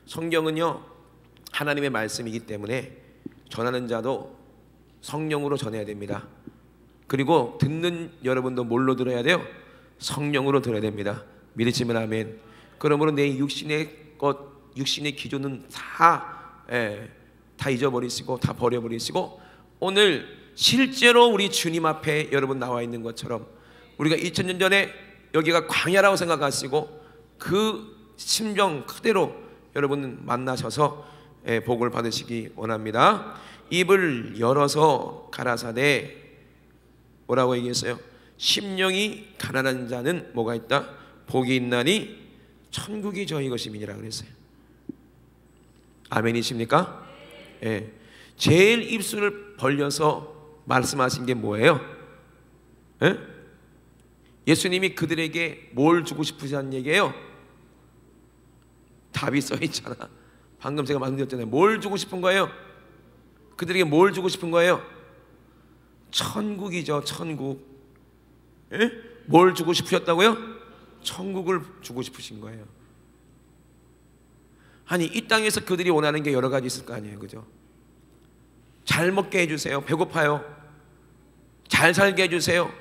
성경은요 하나님의 말씀이기 때문에 전하는 자도 성령으로 전해야 됩니다. 그리고 듣는 여러분도 뭘로 들어야 돼요? 성령으로 들어야 됩니다. 믿으시면 아멘. 그러므로 내 육신의 기존은 다 잊어버리시고 다 버려버리시고 오늘 실제로 우리 주님 앞에 여러분 나와 있는 것처럼 우리가 2000년 전에 여기가 광야라고 생각하시고 그 심정 그대로 여러분 만나셔서 복을 받으시기 원합니다. 입을 열어서 가라사대 뭐라고 얘기했어요? 심령이 가난한 자는 뭐가 있다? 복이 있나니 천국이 저희 것임이니라 그랬어요. 아멘이십니까? 예. 제일 입술을 벌려서 말씀하신 게 뭐예요? 예? 예수님이 그들에게 뭘 주고 싶으시다는 얘기예요? 답이 써 있잖아. 방금 제가 말씀드렸잖아요. 뭘 주고 싶은 거예요? 그들에게 뭘 주고 싶은 거예요? 천국이죠. 천국. 예? 뭘 주고 싶으셨다고요? 천국을 주고 싶으신 거예요. 아니 이 땅에서 그들이 원하는 게 여러 가지 있을 거 아니에요, 그죠? 잘 먹게 해주세요. 배고파요. 잘 살게 해주세요.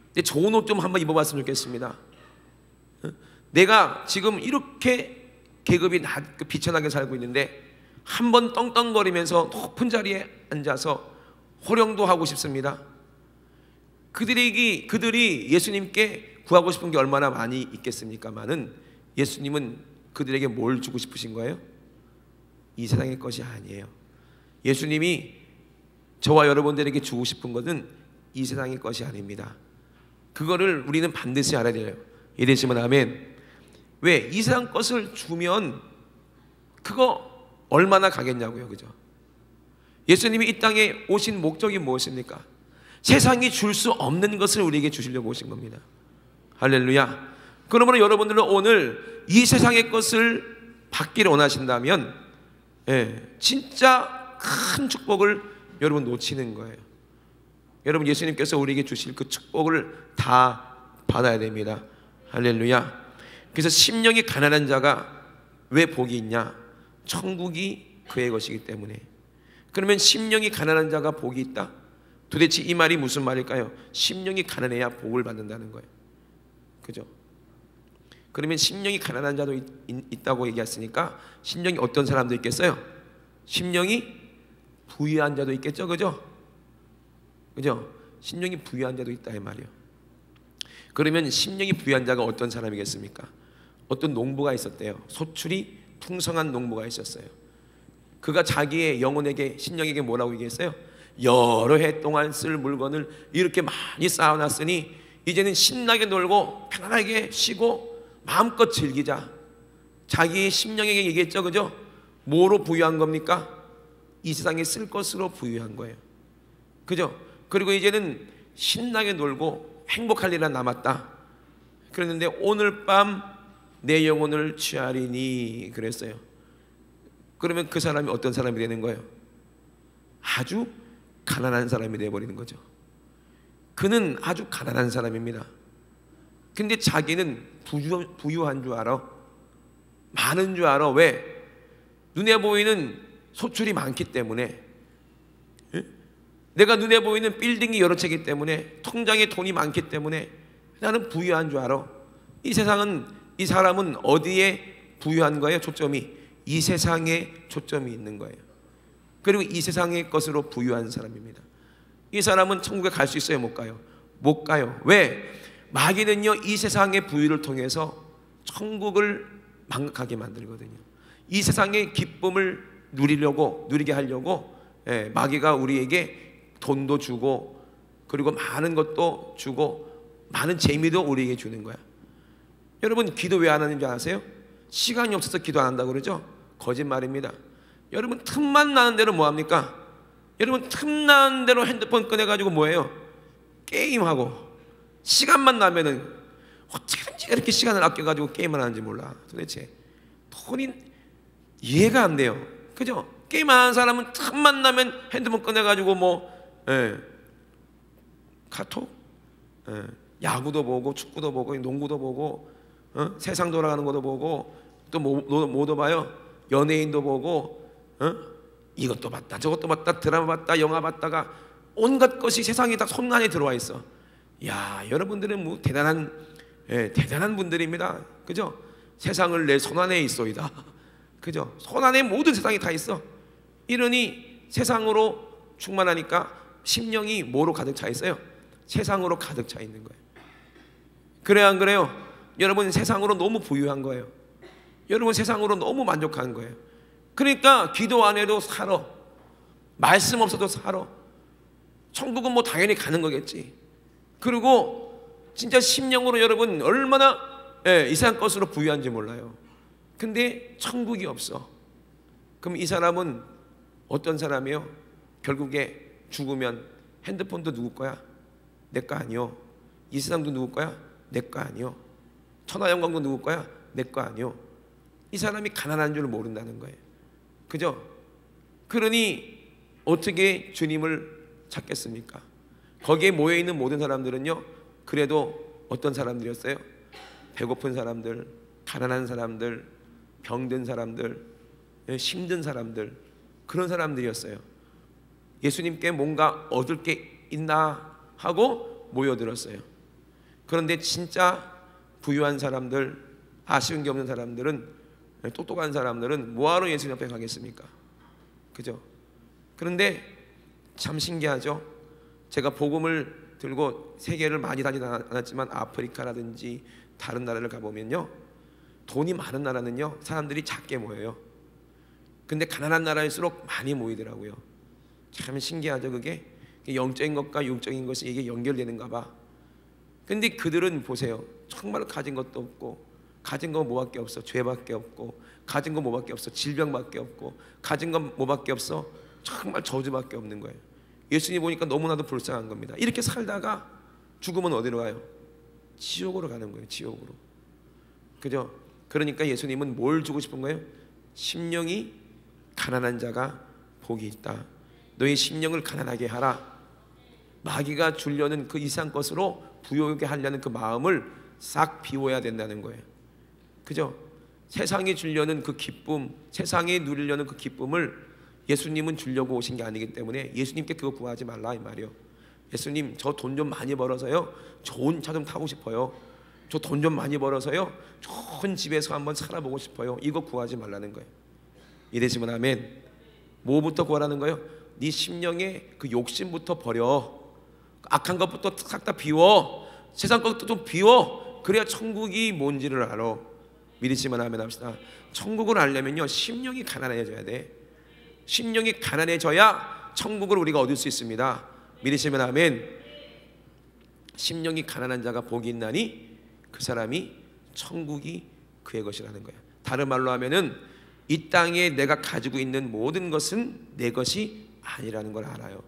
근데 좋은 옷 좀 한번 입어봤으면 좋겠습니다. 내가 지금 이렇게 계급이 비천하게 살고 있는데 한번 떵떵거리면서 높은 자리에 앉아서 호령도 하고 싶습니다. 그들이 예수님께 구하고 싶은 게 얼마나 많이 있겠습니까마는 예수님은 그들에게 뭘 주고 싶으신 거예요? 이 세상의 것이 아니에요. 예수님이 저와 여러분들에게 주고 싶은 것은 이 세상의 것이 아닙니다. 그거를 우리는 반드시 알아야 돼요. 이해되시면 아멘. 왜? 이 세상 것을 주면 그거 얼마나 가겠냐고요, 그죠? 예수님이 이 땅에 오신 목적이 무엇입니까? 세상이 줄 수 없는 것을 우리에게 주시려고 오신 겁니다. 할렐루야. 그러므로 여러분들은 오늘 이 세상의 것을 받기를 원하신다면 진짜 큰 축복을 여러분 놓치는 거예요. 여러분 예수님께서 우리에게 주실 그 축복을 다 받아야 됩니다. 할렐루야. 그래서 심령이 가난한 자가 왜 복이 있냐? 천국이 그의 것이기 때문에. 그러면 심령이 가난한 자가 복이 있다? 도대체 이 말이 무슨 말일까요? 심령이 가난해야 복을 받는다는 거예요. 그죠? 그러면 심령이 가난한 자도 있다고 얘기했으니까 심령이 어떤 사람도 있겠어요? 심령이 부유한 자도 있겠죠, 그죠? 그죠? 심령이 부유한 자도 있다 이 말이에요. 그러면 심령이 부유한 자가 어떤 사람이겠습니까? 어떤 농부가 있었대요. 소출이 풍성한 농부가 있었어요. 그가 자기의 영혼에게 심령에게 뭐라고 얘기했어요? 여러 해 동안 쓸 물건을 이렇게 많이 쌓아놨으니 이제는 신나게 놀고 편안하게 쉬고 마음껏 즐기자. 자기 심령에게 얘기했죠, 그죠? 뭐로 부유한 겁니까? 이 세상에 쓸 것으로 부유한 거예요. 그죠? 그리고 이제는 신나게 놀고 행복할 일은 남았다. 그랬는데 오늘 밤 내 영혼을 취하리니 그랬어요. 그러면 그 사람이 어떤 사람이 되는 거예요? 아주 가난한 사람이 되어버리는 거죠. 그는 아주 가난한 사람입니다. 근데 자기는 부유한 줄 알아. 많은 줄 알아. 왜? 눈에 보이는 소출이 많기 때문에, 내가 눈에 보이는 빌딩이 여러 채이기 때문에, 통장에 돈이 많기 때문에 나는 부유한 줄 알아. 이 사람은 어디에 부유한 거예요? 초점이 이 세상에 초점이 있는 거예요. 그리고 이 세상의 것으로 부유한 사람입니다. 이 사람은 천국에 갈 수 있어요? 못 가요? 못 가요. 왜? 마귀는요 이 세상의 부유를 통해서 천국을 망각하게 만들거든요. 이 세상의 기쁨을 누리게 하려고 마귀가 우리에게 돈도 주고 그리고 많은 것도 주고 많은 재미도 우리에게 주는 거야. 여러분 기도 왜 안 하는 줄 아세요? 시간이 없어서 기도 안 한다고 그러죠? 거짓말입니다. 여러분 틈만 나는 대로 뭐합니까? 여러분 틈 나는 대로 핸드폰 꺼내가지고 뭐해요? 게임하고 시간만 나면은 어떻게든지 이렇게 시간을 아껴가지고 게임을 하는지 몰라. 도대체 돈이 이해가 안 돼요. 그죠? 게임 안 하는 사람은 틈만 나면 핸드폰 꺼내가지고 카톡, 야구도 보고 축구도 보고 농구도 보고 세상 돌아가는 것도 보고 또 뭐도 봐요? 연예인도 보고 이것도 봤다 저것도 봤다 드라마 봤다 영화 봤다가 온갖 것이 세상에 다 손 안에 들어와 있어. 야, 여러분들은 뭐 대단한 분들입니다. 그죠? 세상을 내 손 안에 있소이다. 그죠? 손 안에 모든 세상이 다 있어. 이러니 세상으로 충만하니까 심령이 뭐로 가득 차 있어요? 세상으로 가득 차 있는 거예요. 그래요, 안 그래요? 여러분 세상으로 너무 부유한 거예요. 여러분 세상으로 너무 만족한 거예요. 그러니까 기도 안 해도 살아. 말씀 없어도 살아. 천국은 뭐 당연히 가는 거겠지. 그리고 진짜 심령으로 여러분 얼마나 이 세상 것으로 부유한지 몰라요. 근데 천국이 없어. 그럼 이 사람은 어떤 사람이에요? 결국에 죽으면 핸드폰도 누구 거야? 내 거 아니요. 이 세상도 누구 거야? 내 거 아니요. 천하영광도 누구 거야? 내 거 아니요. 이 사람이 가난한 줄 모른다는 거예요. 그죠? 그러니 어떻게 주님을 찾겠습니까? 거기에 모여있는 모든 사람들은요, 그래도 어떤 사람들이었어요? 배고픈 사람들, 가난한 사람들, 병든 사람들, 힘든 사람들, 그런 사람들이었어요. 예수님께 뭔가 얻을 게 있나 하고 모여들었어요. 그런데 진짜 부유한 사람들, 아쉬운 게 없는 사람들은, 똑똑한 사람들은 뭐하러 예수님 앞에 가겠습니까? 그죠? 그런데 참 신기하죠? 제가 복음을 들고 세계를 많이 다니지 않았지만 아프리카라든지 다른 나라를 가보면요, 돈이 많은 나라는요 사람들이 작게 모여요. 근데 가난한 나라일수록 많이 모이더라고요. 참 신기하죠. 그게 영적인 것과 육적인 것이 이게 연결되는가 봐. 근데 그들은 보세요, 정말 가진 것도 없고, 가진 건 뭐밖에 없어? 죄밖에 없고, 가진 건 뭐밖에 없어? 질병밖에 없고, 가진 건 뭐밖에 없어? 정말 저주밖에 없는 거예요. 예수님 보니까 너무나도 불쌍한 겁니다. 이렇게 살다가 죽으면 어디로 가요? 지옥으로 가는 거예요. 지옥으로. 그죠? 그러니까 예수님은 뭘 주고 싶은 거예요? 심령이 가난한 자가 복이 있다. 너의 심령을 가난하게 하라. 마귀가 주려는 그 이상 것으로 부여하게 하려는 그 마음을 싹 비워야 된다는 거예요. 그죠? 세상이 주려는 그 기쁨, 세상이 누리려는 그 기쁨을 예수님은 주려고 오신 게 아니기 때문에 예수님께 그거 구하지 말라 이 말이요. 예수님, 저 돈 좀 많이 벌어서요 좋은 차 좀 타고 싶어요. 저 돈 좀 많이 벌어서요 좋은 집에서 한번 살아보고 싶어요. 이거 구하지 말라는 거예요. 이래지면 아멘. 뭐부터 구하라는 거예요? 네 심령의 그 욕심부터 버려. 악한 것부터 싹 다 비워. 세상 것도 좀 비워. 그래야 천국이 뭔지를 알아. 믿으시면 아멘 합시다. 천국을 알려면요 심령이 가난해져야 돼. 심령이 가난해져야 천국을 우리가 얻을 수 있습니다. 믿으시면 아멘. 심령이 가난한 자가 복이 있나니 그 사람이 천국이 그의 것이라는 거야. 다른 말로 하면은 이 땅에 내가 가지고 있는 모든 것은 내 것이 아니라는 걸 알아요.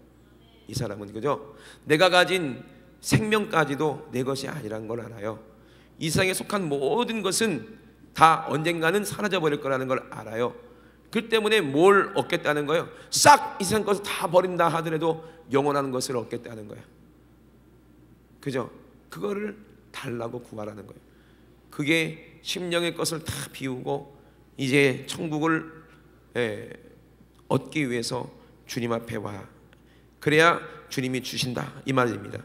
이 사람은. 그죠? 내가 가진 생명까지도 내 것이 아니라는 걸 알아요. 이 세상에 속한 모든 것은 다 언젠가는 사라져 버릴 거라는 걸 알아요. 그 때문에 뭘 얻겠다는 거예요? 싹 이 세상 것을 다 버린다 하더라도 영원한 것을 얻겠다는 거예요. 그죠? 그거를 달라고 구하라는 거예요. 그게 심령의 것을 다 비우고 이제 천국을 얻기 위해서 주님 앞에 와. 그래야 주님이 주신다 이 말입니다.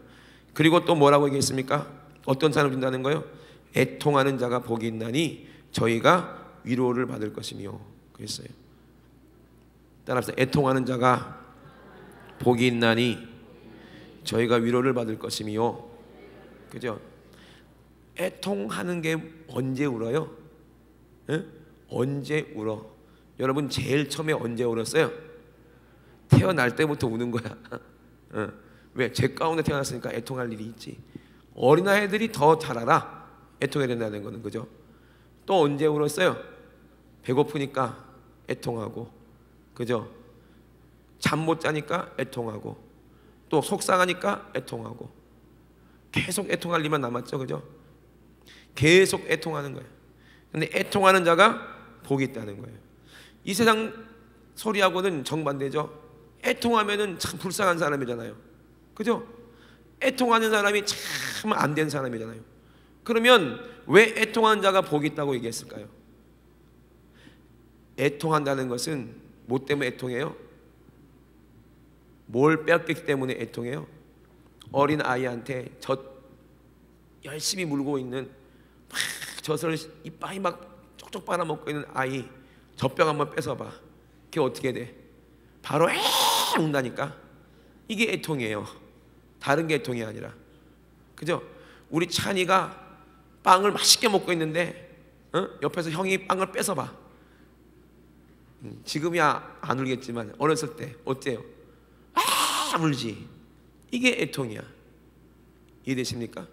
그리고 또 뭐라고 얘기했습니까? 어떤 사람을 준다는 거예요? 애통하는 자가 복이 있나니 저희가 위로를 받을 것이며 그랬어요. 따라서 애통하는 자가 복이 있나니 저희가 위로를 받을 것이며. 그죠? 애통하는 게 언제 울어요? 에? 언제 울어? 여러분 제일 처음에 언제 울었어요? 태어날 때부터 우는 거야. 왜? 죄 가운데 태어났으니까 애통할 일이 있지. 어린아이들이 더 잘 알아. 애통해야 된다는 거는. 그죠? 또 언제 울었어요? 배고프니까 애통하고. 그죠? 잠 못 자니까 애통하고. 또 속상하니까 애통하고. 계속 애통할 일만 남았죠. 그죠? 계속 애통하는 거예요. 근데 애통하는 자가 복이 있다는 거예요. 이 세상 소리하고는 정반대죠. 애통하면은 참 불쌍한 사람이잖아요. 그죠? 애통하는 사람이 참 안 된 사람이잖아요. 그러면 왜 애통하는 자가 복이 있다고 얘기했을까요? 애통한다는 것은 뭐 때문에 애통해요? 뭘 빼앗겼기 때문에 애통해요? 어린 아이한테 젖 열심히 물고 있는 막 젖을 이빨이 막 쪽쪽 빨아먹고 있는 아이 젖병 한번 뺏어봐. 그게 어떻게 돼? 바로 운다니까. 이게 애통이에요. 다른 게 애통이 아니라. 그죠? 우리 찬이가 빵을 맛있게 먹고 있는데 옆에서 형이 빵을 뺏어봐. 지금이야 안 울겠지만 어렸을 때 어때요? 울지. 이게 애통이야. 이해되십니까?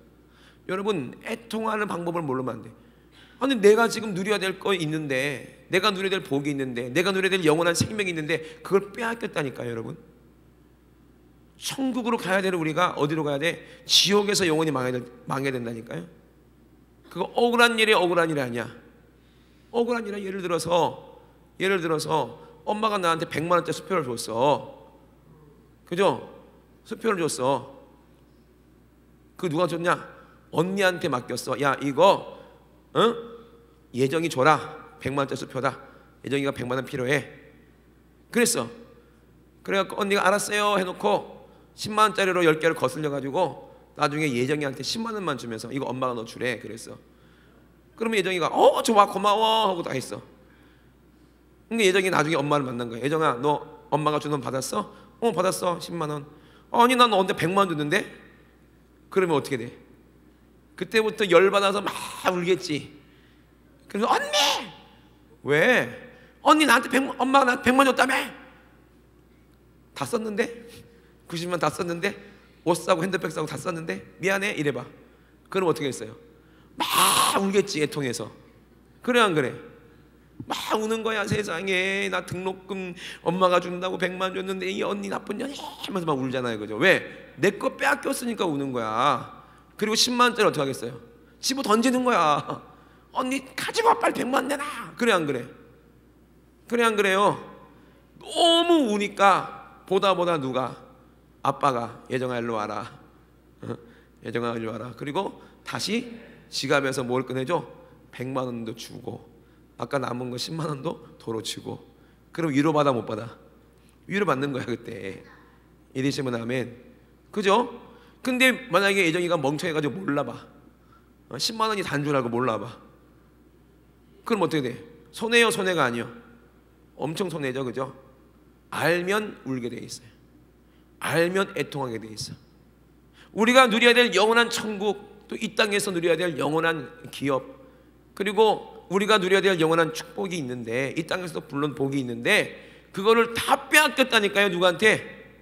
여러분, 애통하는 방법을 모르면 안 돼. 아니 내가 지금 누려야 될 거 있는데, 내가 누려야 될 복이 있는데, 내가 누려야 될 영원한 생명이 있는데 그걸 빼앗겼다니까요. 여러분, 천국으로 가야 되는 우리가 어디로 가야 돼? 지옥에서 영원히 망해야 된다니까요. 그거 억울한 일이 억울한 일이 아니야. 억울한 일은 예를 들어서 엄마가 나한테 100만 원짜리 수표를 줬어. 그죠? 수표를 줬어. 그 누가 줬냐? 언니한테 맡겼어. 야 이거 예정이 줘라. 100만 원짜리 수표다. 예정이가 100만 원 필요해. 그랬어. 그래갖고 언니가 알았어요 해놓고 10만 원짜리로 10개를 거슬려가지고 나중에 예정이한테 10만 원만 주면서 이거 엄마가 너 주래 그랬어. 그러면 예정이가 좋아 고마워 하고 다 했어. 근데 예정이 나중에 엄마를 만난 거야. 예정아 너 엄마가 준 돈 받았어? 받았어 10만 원. 아니 난 너한테 100만 원 줬는데? 그러면 어떻게 돼? 그때부터 열받아서 막 울겠지. 그래서 언니! 왜? 언니 나한테 엄마가 나한테 100만 줬다며? 다 썼는데? 90만 다 썼는데? 옷 사고 핸드백 사고 다 썼는데? 미안해 이래봐. 그럼 어떻게 했어요? 막 울겠지 애통해서. 그래 안 그래? 막 우는 거야. 세상에 나 등록금 엄마가 준다고 100만 줬는데 이 언니 나쁜 년이 하면서 막 울잖아요. 그죠? 왜? 내 거 빼앗겼으니까 우는 거야. 그리고 10만 원짜리 어떻게 하겠어요? 집어 던지는 거야. 언니 가지고 빨리 100만 내놔. 그래 안 그래? 그래 안 그래요? 너무 우니까 보다 누가? 아빠가 예정아 일로 와라. 예정아 일로 와라. 그리고 다시 지갑에서 뭘 꺼내줘? 100만 원도 주고 아까 남은 거 10만 원도 도로 주고. 그럼 위로받아 못 받아? 위로받는 거야 그때. 이러시면 아멘. 그죠? 근데 만약에 예정이가 멍청해가지고 몰라봐. 10만 원이 단 줄 알고 몰라봐. 그럼 어떻게 돼? 손해요 손해가 아니요? 엄청 손해죠. 그죠? 알면 울게 돼 있어요. 알면 애통하게 돼 있어. 우리가 누려야 될 영원한 천국, 또 이 땅에서 누려야 될 영원한 기업, 그리고 우리가 누려야 될 영원한 축복이 있는데, 이 땅에서도 물론 복이 있는데 그거를 다 빼앗겼다니까요. 누구한테?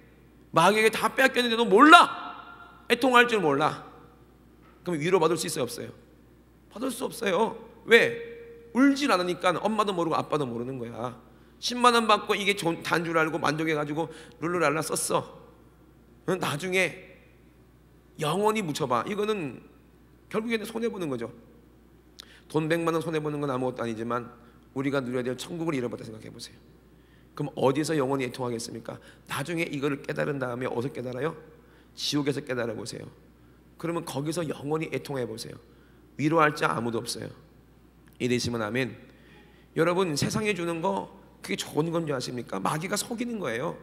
마귀에게 다 빼앗겼는데도 몰라. 애통할 줄 몰라. 그럼 위로받을 수 있어요 없어요? 받을 수 없어요. 왜? 울질 않으니까 엄마도 모르고 아빠도 모르는 거야. 10만 원 받고 이게 단 줄 알고 만족해가지고 룰루랄라 썼어. 나중에 영원히 묻혀봐. 이거는 결국에는 손해보는 거죠. 돈 100만 원 손해보는 건 아무것도 아니지만 우리가 누려야 될 천국을 잃어버렸다 생각해보세요. 그럼 어디서 영원히 애통하겠습니까? 나중에 이거를 깨달은 다음에 어디서 깨달아요? 지옥에서 깨달아보세요. 그러면 거기서 영원히 애통해보세요. 위로할 자 아무도 없어요. 이러시면 아멘. 여러분, 세상에 주는 거 그게 좋은 건 줄 아십니까? 마귀가 속이는 거예요.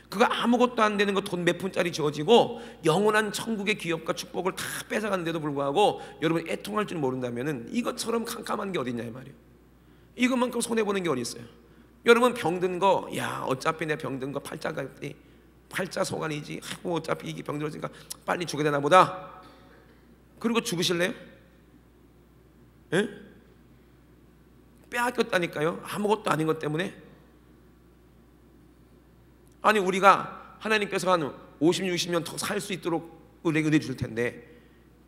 그거 아무것도 안 되는 거 돈 몇 푼짜리 주어지고 영원한 천국의 기업과 축복을 다 뺏어가는데도 불구하고 여러분 애통할 줄 모른다면 이것처럼 캄캄한 게 어딨냐 이 말이에요. 이것만큼 손해보는 게 어디 있어요? 여러분 병든 거, 야 어차피 내 병든 거 팔자 소관이지, 어차피 이게 병들었으니까 빨리 죽게 되나 보다. 그리고 죽으실래요? 예? 빼앗겼다니까요. 아무것도 아닌 것 때문에. 아니 우리가 하나님께서 한 50, 60년 더 살 수 있도록 은혜 주실 텐데,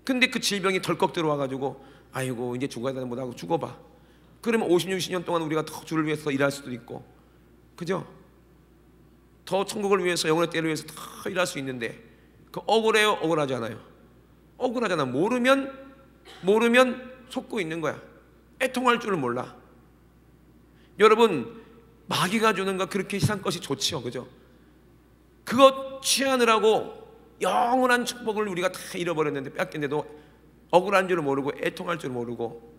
근데 그 질병이 덜컥 들어와가지고 아이고 이제 죽어야 되나 보다 하고 죽어봐. 그러면 50, 60년 동안 우리가 더 주를 위해서 일할 수도 있고, 그죠? 더 천국을 위해서, 영혼의 때를 위해서 더 일할 수 있는데 그 억울해요? 억울하지 않아요? 억울하잖아. 모르면 속고 있는 거야. 애통할 줄을 몰라. 여러분, 마귀가 주는 거 그렇게 세상 것이 좋지요, 그죠? 그것 취하느라고 영원한 축복을 우리가 다 잃어버렸는데, 뺏겼는데도 억울한 줄을 모르고 애통할 줄 모르고.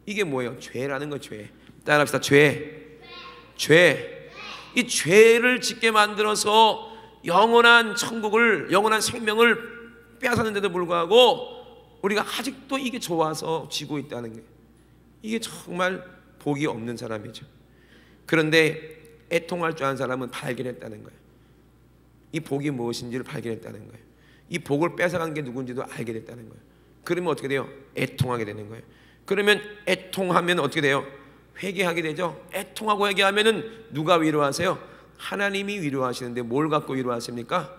이게 뭐예요? 죄라는 거. 죄. 따라합시다. 죄. 죄. 이 죄를 짓게 만들어서 영원한 천국을, 영원한 생명을 빼앗았는데도 불구하고 우리가 아직도 이게 좋아서 지고 있다는 게, 이게 정말 복이 없는 사람이죠. 그런데 애통할 줄 아는 사람은 발견했다는 거예요. 이 복이 무엇인지를 발견했다는 거예요. 이 복을 뺏어간 게 누군지도 알게 됐다는 거예요. 그러면 어떻게 돼요? 애통하게 되는 거예요. 그러면 애통하면 어떻게 돼요? 회개하게 되죠. 애통하고 회개하면은 누가 위로하세요? 하나님이 위로하시는데 뭘 갖고 위로하십니까?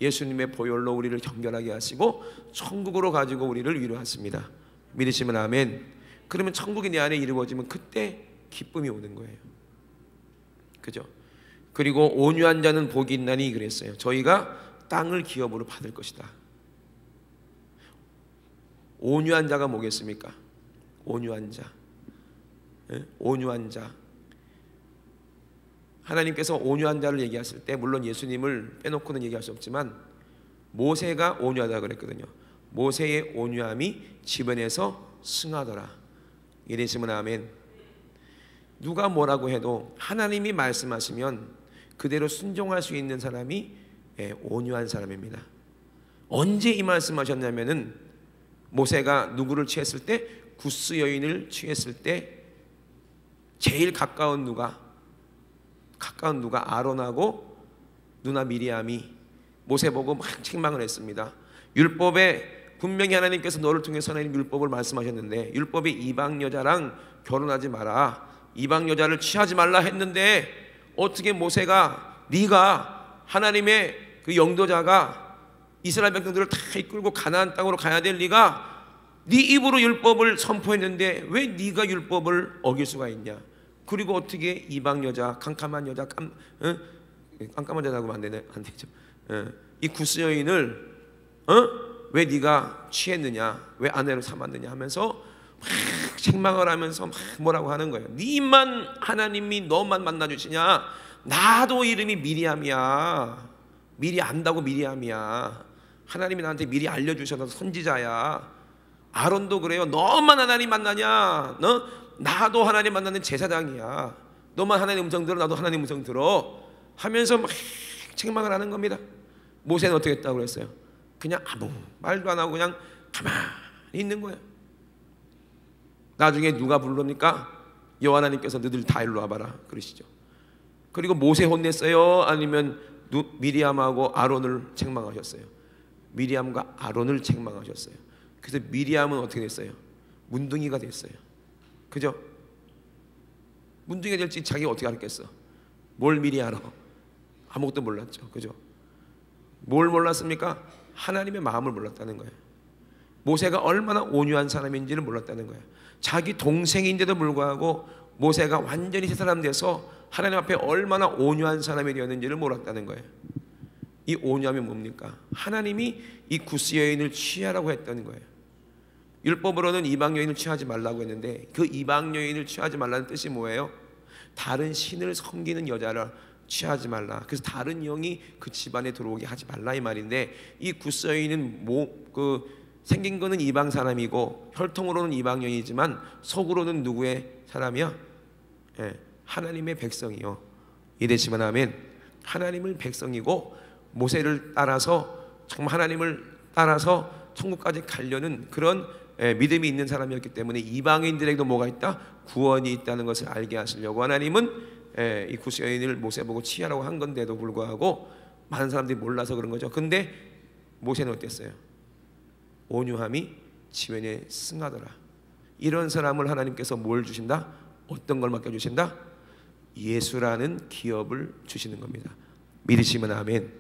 예수님의 보혈로 우리를 정결하게 하시고 천국으로 가지고 우리를 위로하십니다. 믿으시면 아멘. 그러면 천국이 내 안에 이루어지면 그때 기쁨이 오는 거예요. 그죠? 그리고 온유한 자는 복이 있나니 그랬어요. 저희가 땅을 기업으로 받을 것이다. 온유한 자가 뭐겠습니까? 온유한 자. 온유한 자. 하나님께서 온유한 자를 얘기하실 때 물론 예수님을 빼놓고는 얘기할 수 없지만 모세가 온유하다 그랬거든요. 모세의 온유함이 지변에서 승하더라. 이랬으면 아멘. 누가 뭐라고 해도 하나님이 말씀하시면 그대로 순종할 수 있는 사람이 온유한 사람입니다. 언제 이 말씀하셨냐면은 모세가 누구를 취했을 때, 구스 여인을 취했을 때 제일 가까운 누가 아론하고 누나 미리암이 모세 보고 막 책망을 했습니다. 율법에 분명히 하나님께서 너를 통해서 하나님 율법을 말씀하셨는데 율법에 이방 여자랑 결혼하지 마라, 이방 여자를 취하지 말라 했는데 어떻게 모세가 네가 하나님의 그 영도자가 이스라엘 백성들을 다 이끌고 가나안 땅으로 가야 될 네가 네 입으로 율법을 선포했는데 왜 네가 율법을 어길 수가 있냐? 그리고 어떻게 이방 여자, 깜깜한 여자, 깜깜한 여자라고 안 되죠. 이 구스 여인을 왜 네가 취했느냐, 왜 아내로 삼았느냐 하면서 막 책망을 하면서 막 뭐라고 하는 거예요. 네만 하나님이 너만 만나주시냐? 나도 이름이 미리암이야. 미리 안다고 미리암이야. 하나님이 나한테 미리 알려주셔서 선지자야. 아론도 그래요. 너만 하나님 만나냐? 나도 하나님 만나는 제사장이야. 너만 하나님 음성 들어, 나도 하나님 음성 들어 하면서 막 책망을 하는 겁니다. 모세는 어떻게 했다고 그랬어요? 그냥 아무 말도 안 하고 그냥 가만히 있는 거예요. 나중에 누가 부릅니까? 여호와 하나님께서 너희들 다 일로 와봐라 그러시죠. 그리고 모세 혼냈어요? 아니면 미리암하고 아론을 책망하셨어요? 미리암과 아론을 책망하셨어요. 그래서 미리암은 어떻게 됐어요? 문둥이가 됐어요. 그죠? 문둥이가 될지 자기가 어떻게 알았겠어? 뭘 미리 알아? 아무것도 몰랐죠. 그죠? 뭘 몰랐습니까? 하나님의 마음을 몰랐다는 거예요. 모세가 얼마나 온유한 사람인지를 몰랐다는 거예요. 자기 동생인데도 불구하고 모세가 완전히 새 사람 돼서 하나님 앞에 얼마나 온유한 사람이 되었는지를 몰랐다는 거예요. 이 온유함이 뭡니까? 하나님이 이 구스 여인을 취하라고 했던 거예요. 율법으로는 이방 여인을 취하지 말라고 했는데 그 이방 여인을 취하지 말라는 뜻이 뭐예요? 다른 신을 섬기는 여자를 취하지 말라. 그래서 다른 영이 그 집안에 들어오게 하지 말라 이 말인데, 이 구스 여인은 생긴 거는 이방 사람이고 혈통으로는 이방 여인이지만 속으로는 누구의 사람이야? 하나님의 백성이요. 이되시면 아멘. 하나님의 백성이고 모세를 따라서 정말 하나님을 따라서 천국까지 가려는 그런 믿음이 있는 사람이었기 때문에 이방인들에게도 뭐가 있다? 구원이 있다는 것을 알게 하시려고 하나님은 이 구스 여인을 모세 보고 취하라고 한 건데도 불구하고 많은 사람들이 몰라서 그런 거죠. 근데 모세는 어땠어요? 온유함이 지면에 승하더라. 이런 사람을 하나님께서 뭘 주신다? 어떤 걸 맡겨주신다? 예수라는 기업을 주시는 겁니다. 믿으시면 아멘.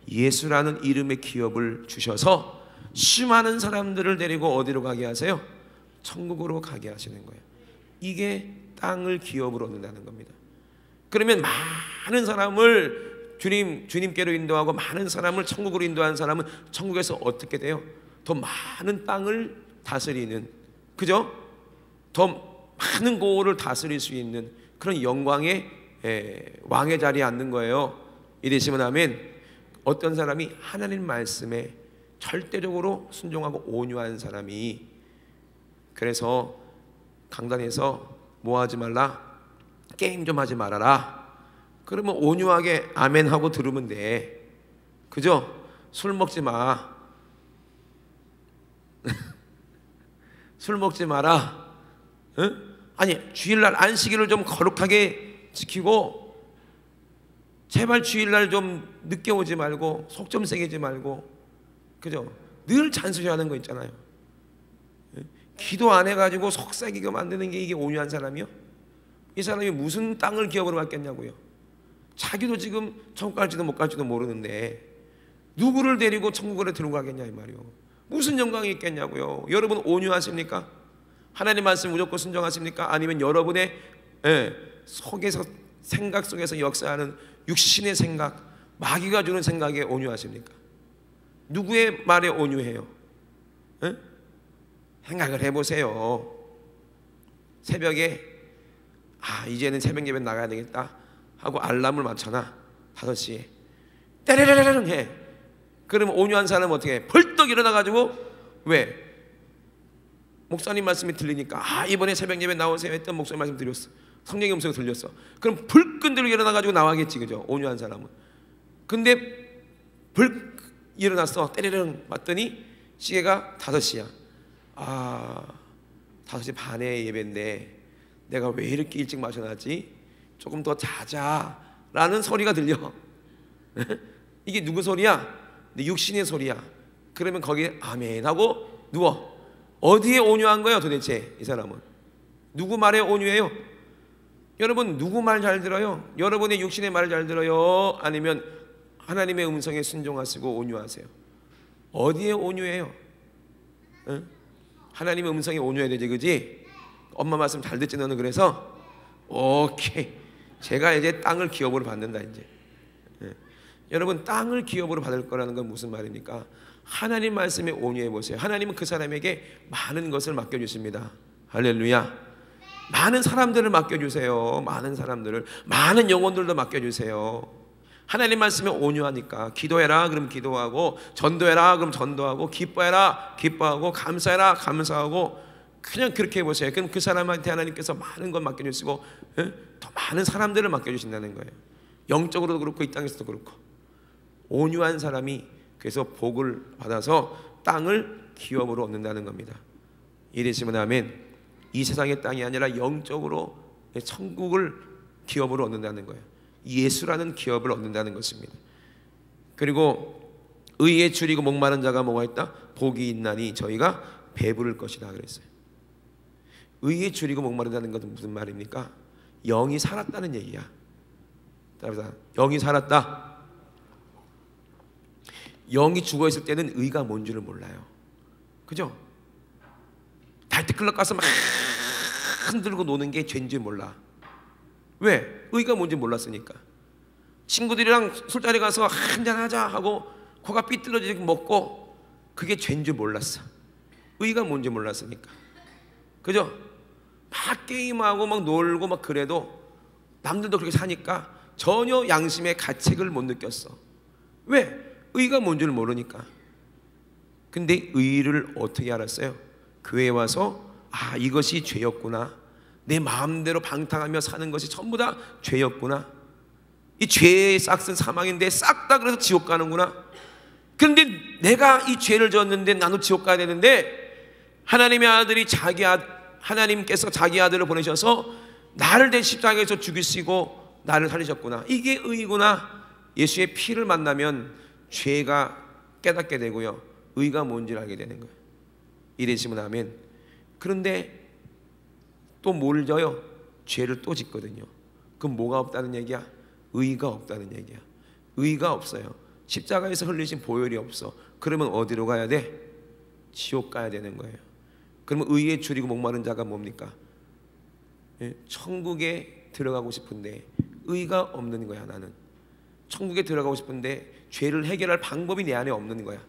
예수라는 이름의 기업을 주셔서 수많은 사람들을 데리고 어디로 가게 하세요? 천국으로 가게 하시는 거예요. 이게 땅을 기업으로 얻는다는 겁니다. 그러면 많은 사람을 주님께로 인도하고 많은 사람을 천국으로 인도하는 사람은 천국에서 어떻게 돼요? 더 많은 땅을 다스리는, 그죠? 더 많은 고을을 다스릴 수 있는 그런 영광의 왕의 자리에 앉는 거예요. 이되시면 아멘. 어떤 사람이 하나님 말씀에 절대적으로 순종하고 온유한 사람이, 그래서 강단에서 뭐 하지 말라? 게임 좀 하지 말아라. 그러면 온유하게 아멘 하고 들으면 돼. 그죠? 술 먹지 마. 술 먹지 마라. 응? 아니, 주일날 안식일을 좀 거룩하게 지키고, 제발 주일날 좀 늦게 오지 말고, 속 좀 새기지 말고, 그죠? 늘 잔소리하는 거 있잖아요. 기도 안 해가지고 속 새기게 만드는 게 이게 온유한 사람이요? 이 사람이 무슨 땅을 기업으로 받겠냐고요. 자기도 지금 천국 갈지도 못 갈지도 모르는데 누구를 데리고 천국으로 들어가겠냐 이 말이요. 무슨 영광이 있겠냐고요. 여러분 온유하십니까? 하나님 말씀 무조건 순종하십니까? 아니면 여러분의 속에서, 생각 속에서 역사하는 육신의 생각, 마귀가 주는 생각에 온유하십니까? 누구의 말에 온유해요? 생각을 해보세요. 새벽에 이제는 새벽 예배 나가야 되겠다 하고 알람을 맞춰놔. 5시에 때레레레레 해. 그러면 온유한 사람은 어떻게 해? 벌떡 일어나가지고, 왜? 목사님 말씀이 들리니까 이번에 새벽 예배 나오세요 했던 목사님 말씀 들렸어. 성령의 음성이 들렸어. 그럼 불끈 들고 일어나가지고 나와겠지, 그죠? 온유한 사람은. 근데 일어났어. 때레레 맞더니 시계가 5시야 5시 반에 예배인데 내가 왜 이렇게 일찍 마셔놨지? 조금 더 자자라는 소리가 들려. 이게 누구 소리야? 내 육신의 소리야. 그러면 거기에 아멘 하고 누워. 어디에 온유한 거예요 도대체 이 사람은? 누구 말에 온유해요? 여러분 누구 말 잘 들어요? 여러분의 육신의 말을 잘 들어요? 아니면 하나님의 음성에 순종하시고 온유하세요? 어디에 온유해요? 응? 하나님의 음성에 온유해야 되지, 그지? 엄마 말씀 잘 듣지 너는? 그래서 오케이, 제가 이제 땅을 기업으로 받는다 이제. 여러분 땅을 기업으로 받을 거라는 건 무슨 말입니까? 하나님 말씀에 온유해 보세요. 하나님은 그 사람에게 많은 것을 맡겨주십니다. 할렐루야. 많은 사람들을 맡겨주세요. 많은 사람들을, 많은 영혼들도 맡겨주세요. 하나님 말씀에 온유하니까 기도해라 그럼 기도하고, 전도해라 그럼 전도하고, 기뻐해라 기뻐하고, 감사해라 감사하고, 그냥 그렇게 해보세요. 그럼 그 사람한테 하나님께서 많은 것 맡겨주시고 더 많은 사람들을 맡겨주신다는 거예요. 영적으로도 그렇고 이 땅에서도 그렇고. 온유한 사람이 그래서 복을 받아서 땅을 기업으로 얻는다는 겁니다. 이러시면 아멘. 이 세상의 땅이 아니라 영적으로 천국을 기업으로 얻는다는 거예요. 예수라는 기업을 얻는다는 것입니다. 그리고 의에 줄이고 목마른 자가 뭐가 있다? 복이 있나니 저희가 배부를 것이다 그랬어요. 의에 줄이고 목마르다는 것은 무슨 말입니까? 영이 살았다는 얘기야. 따라서 영이 살았다. 영이 죽어있을 때는 의가 뭔지를 몰라요. 그죠? 달트클럽 가서 막 흔들고 노는 게 죄인지 몰라. 왜? 의가 뭔지 몰랐으니까. 친구들이랑 술자리 가서 한잔하자 하고 코가 삐뚤어지게 먹고 그게 죄인지 몰랐어. 의가 뭔지 몰랐으니까. 그죠? 막 게임하고 막 놀고 막 그래도 남들도 그렇게 사니까 전혀 양심의 가책을 못 느꼈어. 왜? 의가 뭔지를 모르니까. 근데 의를 어떻게 알았어요? 교회에 와서 이것이 죄였구나. 내 마음대로 방탕하며 사는 것이 전부 다 죄였구나. 이 죄의 싹은 사망인데 싹 다 그래서 지옥 가는구나. 그런데 내가 이 죄를 졌는데 나도 지옥 가야 되는데 하나님의 아들이 하나님께서 자기 아들을 보내셔서 나를 내 십자가에서 죽이시고 나를 살리셨구나. 이게 의구나. 예수의 피를 만나면 죄가 깨닫게 되고요, 의가 뭔지를 알게 되는 거예요. 이러시면 아멘. 그런데 또 뭘 져요? 죄를 또 짓거든요. 그럼 뭐가 없다는 얘기야? 의가 없다는 얘기야. 의가 없어요. 십자가에서 흘리신 보혈이 없어. 그러면 어디로 가야 돼? 지옥 가야 되는 거예요. 그러면 의에 줄이고 목마른 자가 뭡니까? 천국에 들어가고 싶은데 의가 없는 거야. 나는 천국에 들어가고 싶은데 죄를 해결할 방법이 내 안에 없는 거야.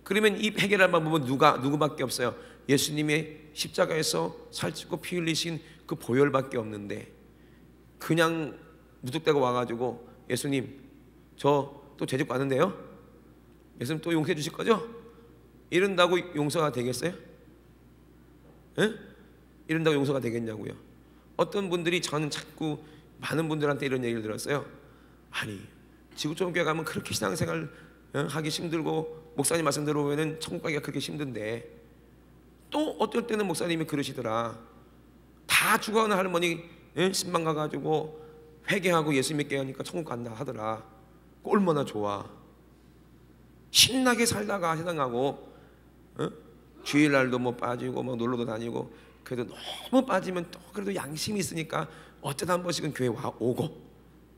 그러면 이 해결할 방법은 누구밖에 없어요? 예수님의 십자가에서 살찌고 피 흘리신 그 보혈밖에 없는데, 그냥 무턱대고 와가지고 예수님 저 또 죄짓고 왔는데요, 예수님 또 용서해 주실 거죠? 이런다고 용서가 되겠어요? 이런다고 용서가 되겠냐고요? 어떤 분들이 저는 자꾸 많은 분들한테 이런 얘기를 들었어요. 아니 지구촌교회 가면 그렇게 신앙생활 하기 힘들고 목사님 말씀 들어보면 천국 가기가 그렇게 힘든데 또 어떨 때는 목사님이 그러시더라. 다 죽어가는 할머니 신방 가가지고 회개하고 예수 믿게 하니까 천국 간다 하더라. 얼마나 좋아. 신나게 살다가 세상하고 주일날도 뭐 빠지고 뭐 놀러도 다니고 그래도 너무 빠지면 또 그래도 양심이 있으니까 어쩌다 한 번씩은 교회 오고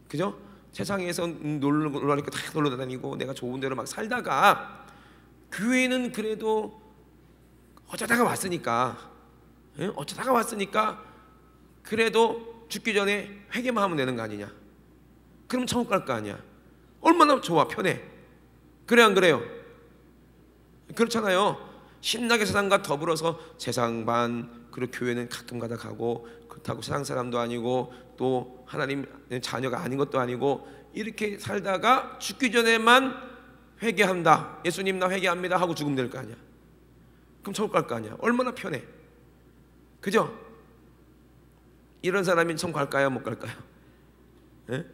그죠? 세상에서 놀러 가니까 다 놀러 다니고 내가 좋은 데로 막 살다가 교회는 그래도 어쩌다가 왔으니까 그래도 죽기 전에 회개만 하면 되는 거 아니냐? 그럼 천국 갈 거 아니야? 얼마나 좋아 편해. 그래 안 그래요? 그렇잖아요. 신나게 세상과 더불어서 세상 반 그리고 교회는 가끔 가다 가고 그렇다고 세상 사람도 아니고 또 하나님 자녀가 아닌 것도 아니고 이렇게 살다가 죽기 전에만 회개한다. 예수님 나 회개합니다 하고 죽으면 될 거 아니야. 그럼 천국 갈 거 아니야. 얼마나 편해. 그죠? 이런 사람이 천국 갈까요? 못 갈까요? 예?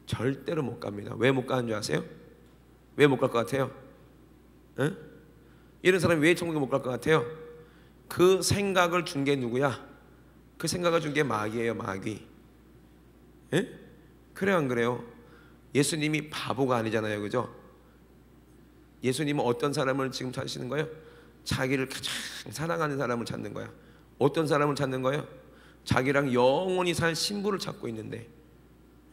절대로 못 갑니다. 왜 못 가는 줄 아세요? 왜 못 갈 것 같아요? 예? 이런 사람이 왜 천국에 못 갈 것 같아요? 그 생각을 준 게 누구야? 그 생각을 준 게 마귀예요. 마귀. 예? 그래요 안 그래요? 예수님이 바보가 아니잖아요. 그죠? 예수님은 어떤 사람을 지금 찾으시는 거예요? 자기를 가장 사랑하는 사람을 찾는 거야. 어떤 사람을 찾는 거예요? 자기랑 영원히 살 신부를 찾고 있는데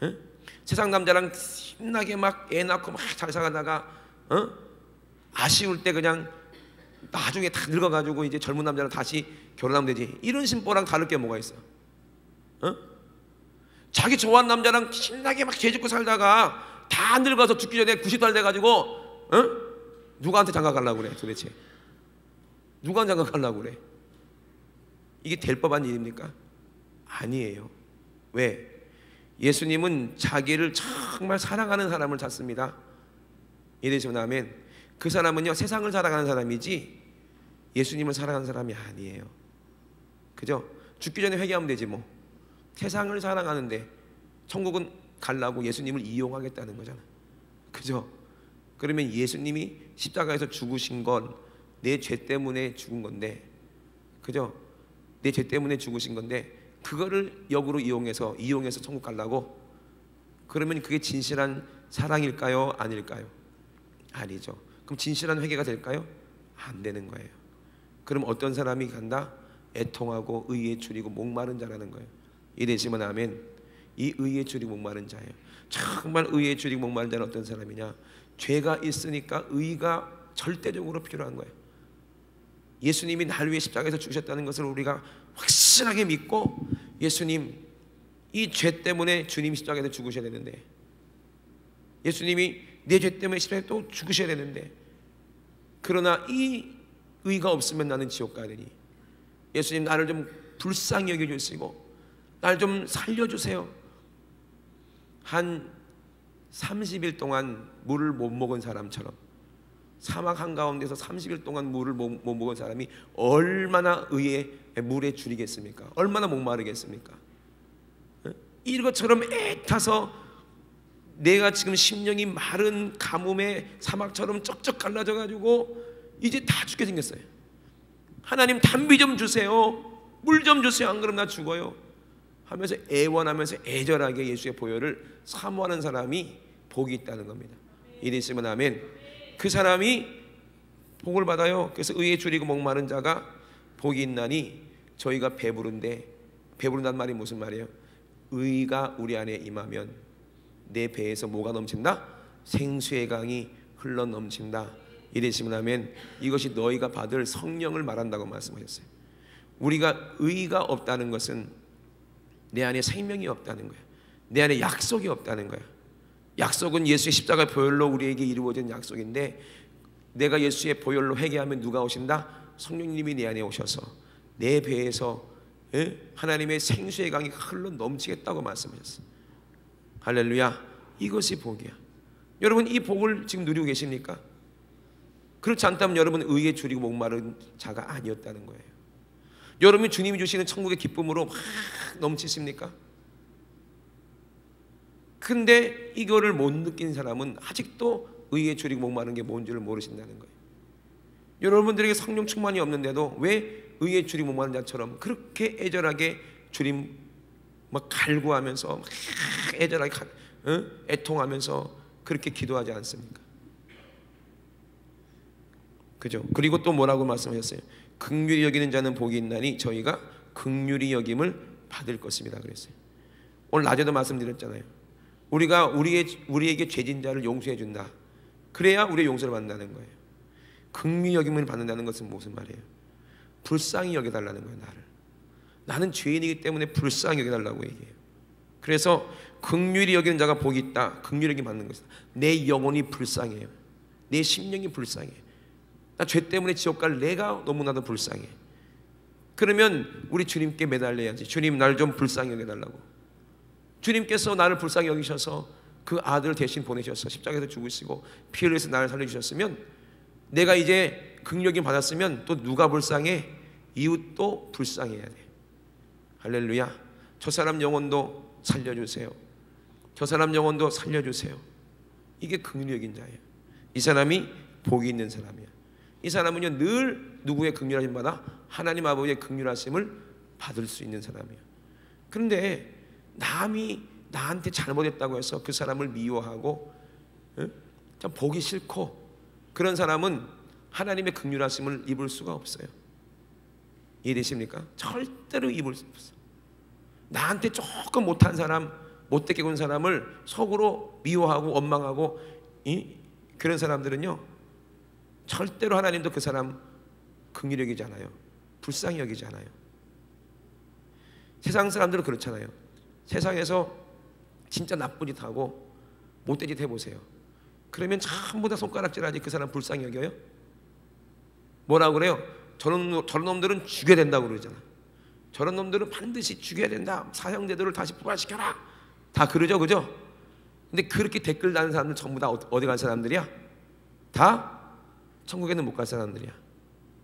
예? 세상 남자랑 신나게 막 애 낳고 막 잘 살다가 아쉬울 때 그냥 나중에 다 늙어가지고 이제 젊은 남자랑 다시 결혼하면 되지. 이런 심보랑 다를 게 뭐가 있어? 자기 좋아하는 남자랑 신나게 막 죄짓고 살다가 다 늙어서 죽기 전에 90살 돼가지고 누구한테 장가 가려고 그래 도대체? 누구한테 장가 가려고 그래? 이게 될 법한 일입니까? 아니에요. 왜? 예수님은 자기를 정말 사랑하는 사람을 찾습니다. 이래서 아멘. 그 사람은요 세상을 사랑하는 사람이지 예수님을 사랑하는 사람이 아니에요. 그죠? 죽기 전에 회개하면 되지 뭐. 세상을 사랑하는데 천국은 가려고 예수님을 이용하겠다는 거잖아. 그죠? 그러면 예수님이 십자가에서 죽으신 건 내 죄 때문에 죽은 건데 그죠? 내 죄 때문에 죽으신 건데 그거를 역으로 이용해서 천국 가려고? 그러면 그게 진실한 사랑일까요? 아닐까요? 아니죠. 그럼 진실한 회개가 될까요? 안 되는 거예요. 그럼 어떤 사람이 간다? 애통하고 의에 줄이고 목마른 자라는 거예요. 이래시면 아멘. 이 의에 줄이고 목마른 자예요. 정말 의에 줄이고 목마른 자는 어떤 사람이냐? 죄가 있으니까 의가 절대적으로 필요한 거예요. 예수님이 날 위해 십자가에서 죽으셨다는 것을 우리가 확실하게 믿고 예수님 이 죄 때문에 주님 십자가에서 죽으셔야 되는데 예수님이 내 죄 때문에 십자가에 또 죽으셔야 되는데 그러나 이 의가 없으면 나는 지옥 가야 되니 예수님 나를 좀 불쌍히 여겨주시고 날 좀 살려주세요. 한 30일 동안 물을 못 먹은 사람처럼 사막 한가운데서 30일 동안 물을 못 먹은 사람이 얼마나 의에 물에 줄이겠습니까? 얼마나 목마르겠습니까? 이것처럼 애타서 내가 지금 심령이 마른 가뭄에 사막처럼 쩍쩍 갈라져 가지고 이제 다 죽게 생겼어요. 하나님 단비 좀 주세요. 물 좀 주세요. 안 그러면 나 죽어요. 하면서 애원하면서 애절하게 예수의 보혈을 사모하는 사람이 복이 있다는 겁니다. 이랬으면 아멘. 그 사람이 복을 받아요. 그래서 의에 줄이고 목마른 자가 복이 있나니 저희가 배부른데 배부른다는 말이 무슨 말이에요? 의가 우리 안에 임하면 내 배에서 뭐가 넘친다? 생수의 강이 흘러 넘친다. 이랬으면 아멘. 이것이 너희가 받을 성령을 말한다고 말씀하셨어요. 우리가 의가 없다는 것은 내 안에 생명이 없다는 거예요. 내 안에 약속이 없다는 거예요. 약속은 예수의 십자가 보혈로 우리에게 이루어진 약속인데 내가 예수의 보혈로 회개하면 누가 오신다? 성령님이 내 안에 오셔서 내 배에서 하나님의 생수의 강이 흘러 넘치겠다고 말씀하셨어요. 할렐루야. 이것이 복이야. 여러분 이 복을 지금 누리고 계십니까? 그렇지 않다면 여러분 의에 줄이고 목마른 자가 아니었다는 거예요. 여러분이 주님이 주시는 천국의 기쁨으로 막 넘치십니까? 근데 이거를 못 느낀 사람은 아직도 의에 줄이고 목마른 게 뭔지를 모르신다는 거예요. 여러분들에게 성령 충만이 없는데도 왜 의에 줄이고 목마른 자처럼 그렇게 애절하게 주님 막 갈구하면서 막 애절하게 애통하면서 그렇게 기도하지 않습니까? 그죠? 그리고 또 뭐라고 말씀하셨어요? 긍휼히 여기는 자는 복이 있나니 저희가 긍휼히 여김을 받을 것입니다 그랬어요. 오늘 낮에도 말씀드렸잖아요. 우리가 우리에게 죄진 자를 용서해 준다. 그래야 우리의 용서를 받는다는 거예요. 긍휼히 여김을 받는다는 것은 무슨 말이에요? 불쌍히 여겨달라는 거예요. 나는 죄인이기 때문에 불쌍히 여겨달라고 얘기해요. 그래서 긍휼히 여기는 자가 복이 있다. 긍휼히 여김 받는 것이다. 내 영혼이 불쌍해요. 내 심령이 불쌍해. 나 죄 때문에 지옥 갈 내가 너무나도 불쌍해. 그러면 우리 주님께 매달려야지. 주님 날 좀 불쌍히 여겨달라고. 주님께서 나를 불쌍히 여기셔서 그 아들 대신 보내셔서 십자가에서 죽으시고 피 흘려서 나를 살려주셨으면, 내가 이제 긍휼히 받았으면 또 누가 불쌍해? 이웃도 불쌍해야 돼. 할렐루야. 저 사람 영혼도 살려주세요. 저 사람 영혼도 살려주세요. 이게 긍휼히 여긴 자예요. 이 사람이 복이 있는 사람이야. 이 사람은요 늘 누구의 긍휼하심 받아? 하나님 아버지의 긍휼하심을 받을 수 있는 사람이야. 그런데 남이 나한테 잘못했다고 해서 그 사람을 미워하고 참 보기 싫고 그런 사람은 하나님의 긍휼하심을 입을 수가 없어요. 이해되십니까? 절대로 입을 수 없어요. 나한테 조금 못한 사람, 못되게 군 사람을 속으로 미워하고 원망하고 그런 사람들은요 절대로 하나님도 그 사람 긍휼히 여기지 않아요. 불쌍히 여기지 않아요. 세상 사람들은 그렇잖아요. 세상에서 진짜 나쁜 짓 하고 못된 짓 해보세요. 그러면 전부 다 손가락질하지 그 사람 불쌍히 여겨요? 뭐라고 그래요? 저런 놈들은 죽여야 된다고 그러잖아. 저런 놈들은 반드시 죽여야 된다. 사형제도를 다시 부활시켜라. 다 그러죠, 그죠? 근데 그렇게 댓글 다는 사람들 전부 다 어디 갈 사람들이야? 다 천국에는 못 갈 사람들이야.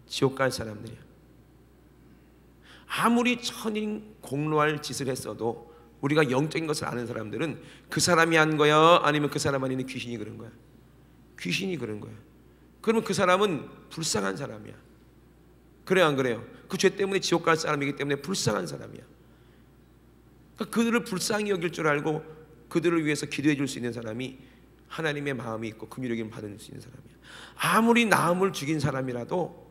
지옥 갈 사람들이야. 아무리 천인 공로할 짓을 했어도 우리가 영적인 것을 아는 사람들은 그 사람이 한 거야? 아니면 그 사람 안에 있는 귀신이 그런 거야? 귀신이 그런 거야. 그러면 그 사람은 불쌍한 사람이야. 그래요, 안 그래요? 그 죄 때문에 지옥 갈 사람이기 때문에 불쌍한 사람이야. 그러니까 그들을 불쌍히 여길 줄 알고 그들을 위해서 기도해 줄 수 있는 사람이 하나님의 마음이 있고 긍휼히 여김을 받을 수 있는 사람이야. 아무리 남을 죽인 사람이라도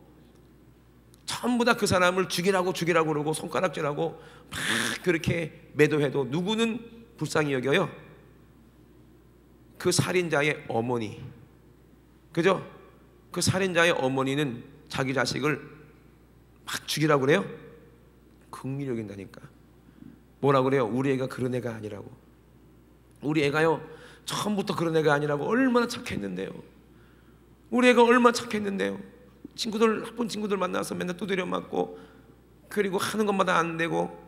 전부 다 그 사람을 죽이라고 그러고 손가락질하고 막 그렇게 매도해도 누구는 불쌍히 여겨요? 그 살인자의 어머니. 그죠? 그 살인자의 어머니는 자기 자식을 막 죽이라고 그래요? 긍휼히 여긴다니까. 뭐라고 그래요? 우리 애가 그런 애가 아니라고. 우리 애가요 처음부터 그런 애가 아니라고. 얼마나 착했는데요. 우리 애가 얼마나 착했는데요. 친구들, 나쁜 친구들 만나서 맨날 두드려 맞고 그리고 하는 것마다 안 되고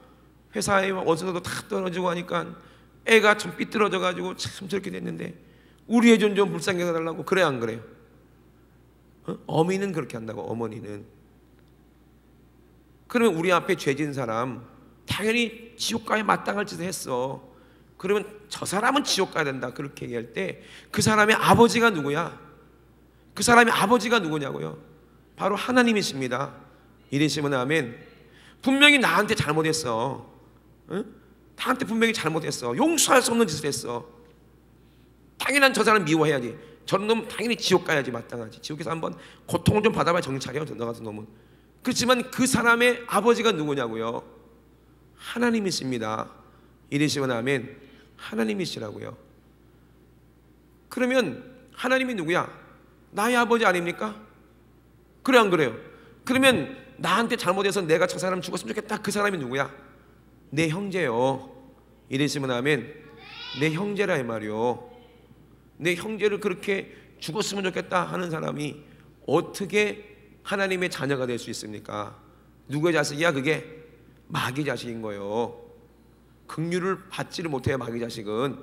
회사에 어디서도 다 떨어지고 하니까 애가 좀 삐뚤어져 가지고 참 저렇게 됐는데 우리 애 좀 불쌍히 해달라고. 그래 안 그래요? 어머니는 그렇게 한다고. 어머니는. 그러면 우리 앞에 죄진 사람 당연히 지옥 가야 마땅할 짓을 했어. 그러면 저 사람은 지옥 가야 된다 그렇게 얘기할 때 그 사람의 아버지가 누구야? 그 사람의 아버지가 누구냐고요? 바로 하나님이십니다. 이러시면 아멘. 분명히 나한테 잘못했어. 나한테 분명히 잘못했어. 용서할 수 없는 짓을 했어. 당연한 저 사람 미워해야지. 저런 놈 당연히 지옥 가야지 마땅하지. 지옥에서 한번 고통을 좀 받아봐야 정신 차려. 너 같은 놈은. 그렇지만 그 사람의 아버지가 누구냐고요? 하나님이십니다. 이러시면 아멘. 하나님이시라고요. 그러면 하나님이 누구야? 나의 아버지 아닙니까? 그래 안 그래요? 그러면 나한테 잘못해서 내가 저 사람 죽었으면 좋겠다. 그 사람이 누구야? 내 형제요. 이러시면 아멘. 내 형제라 이 말이요. 내 형제를 그렇게 죽었으면 좋겠다 하는 사람이 어떻게 하나님의 자녀가 될 수 있습니까? 누구의 자식이야 그게? 마귀 자식인 거예요. 긍휼을 받지를 못해요 마귀 자식은.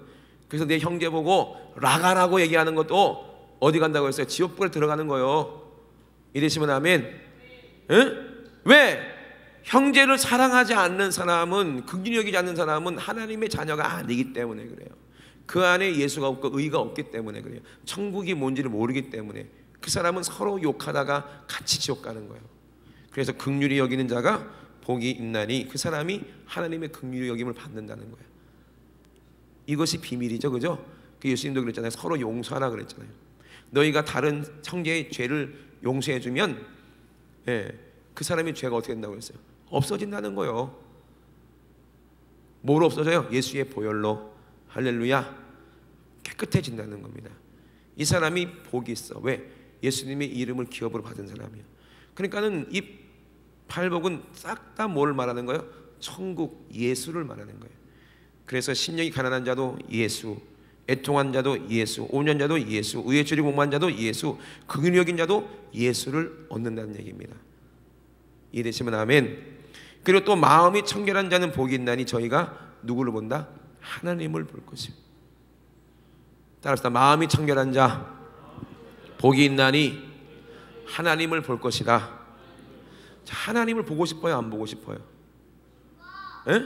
그래서 내 형제 보고 라가라고 얘기하는 것도 어디 간다고 했어요? 지옥불에 들어가는 거예요. 이러시면 아멘. 응? 왜? 형제를 사랑하지 않는 사람은, 긍휼히 여기지 않는 사람은 하나님의 자녀가 아니기 때문에 그래요. 그 안에 예수가 없고 의가 없기 때문에 그래요. 천국이 뭔지를 모르기 때문에 그 사람은 서로 욕하다가 같이 지옥 가는 거예요. 그래서 긍휼히 여기는 자가 복이 있나니 그 사람이 하나님의 긍휼히 여김을 받는다는 거예요. 이것이 비밀이죠, 그죠? 그 예수님도 그랬잖아요. 서로 용서하라 그랬잖아요. 너희가 다른 형제의 죄를 용서해주면, 그 사람의 죄가 어떻게 된다고 그랬어요? 없어진다는 거예요. 뭐로 없어져요? 예수의 보혈로. 할렐루야. 깨끗해진다는 겁니다. 이 사람이 복이 있어. 왜? 예수님의 이름을 기업으로 받은 사람이에요. 그러니까는 이 팔복은 싹 다 뭘 말하는 거예요? 천국, 예수를 말하는 거예요. 그래서 심령이 가난한 자도 예수, 애통한 자도 예수, 오년자도 예수, 의에 줄이 공부한 자도 예수, 긍휼히 여긴 자도 예수를 얻는다는 얘기입니다. 이해되시면 아멘. 그리고 또 마음이 청결한 자는 복이 있나니 저희가 누구를 본다? 하나님을 볼 것이요. 따라서 마음이 청결한 자 복이 있나니 하나님을 볼 것이다. 자, 하나님을 보고 싶어요, 안 보고 싶어요? 에?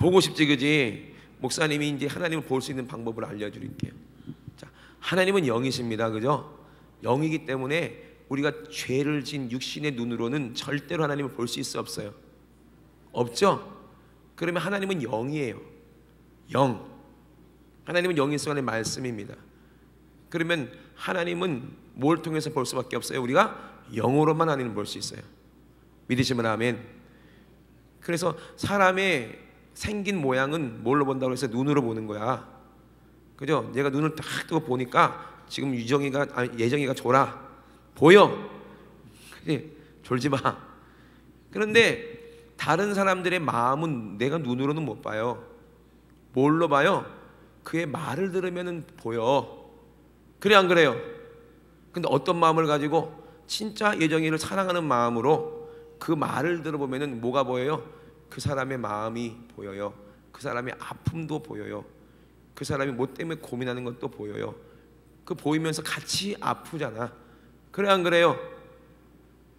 보고 싶지, 그지? 목사님이 이제 하나님을 볼 수 있는 방법을 알려드릴게요. 자, 하나님은 영이십니다, 그죠? 영이기 때문에 우리가 죄를 진 육신의 눈으로는 절대로 하나님을 볼 수 있어 없어요? 없죠? 그러면 하나님은 영이에요. 영. 하나님은 영인 수간의 말씀입니다. 그러면 하나님은 뭘 통해서 볼 수밖에 없어요? 우리가 영으로만 하나님을 볼 수 있어요. 믿으시면 아멘. 그래서 사람의 생긴 모양은 뭘로 본다고 해서 눈으로 보는 거야, 그죠? 내가 눈을 딱 뜨고 보니까 지금 예정이가 졸아 보여. 그래, 졸지 마. 그런데 다른 사람들의 마음은 내가 눈으로는 못 봐요. 뭘로 봐요? 그의 말을 들으면 보여. 그래, 안 그래요? 근데 어떤 마음을 가지고 진짜 예정이를 사랑하는 마음으로 그 말을 들어보면 뭐가 보여요? 그 사람의 마음이 보여요. 그 사람의 아픔도 보여요. 그 사람이 뭐 때문에 고민하는 것도 보여요. 그 보이면서 같이 아프잖아. 그래, 안 그래요?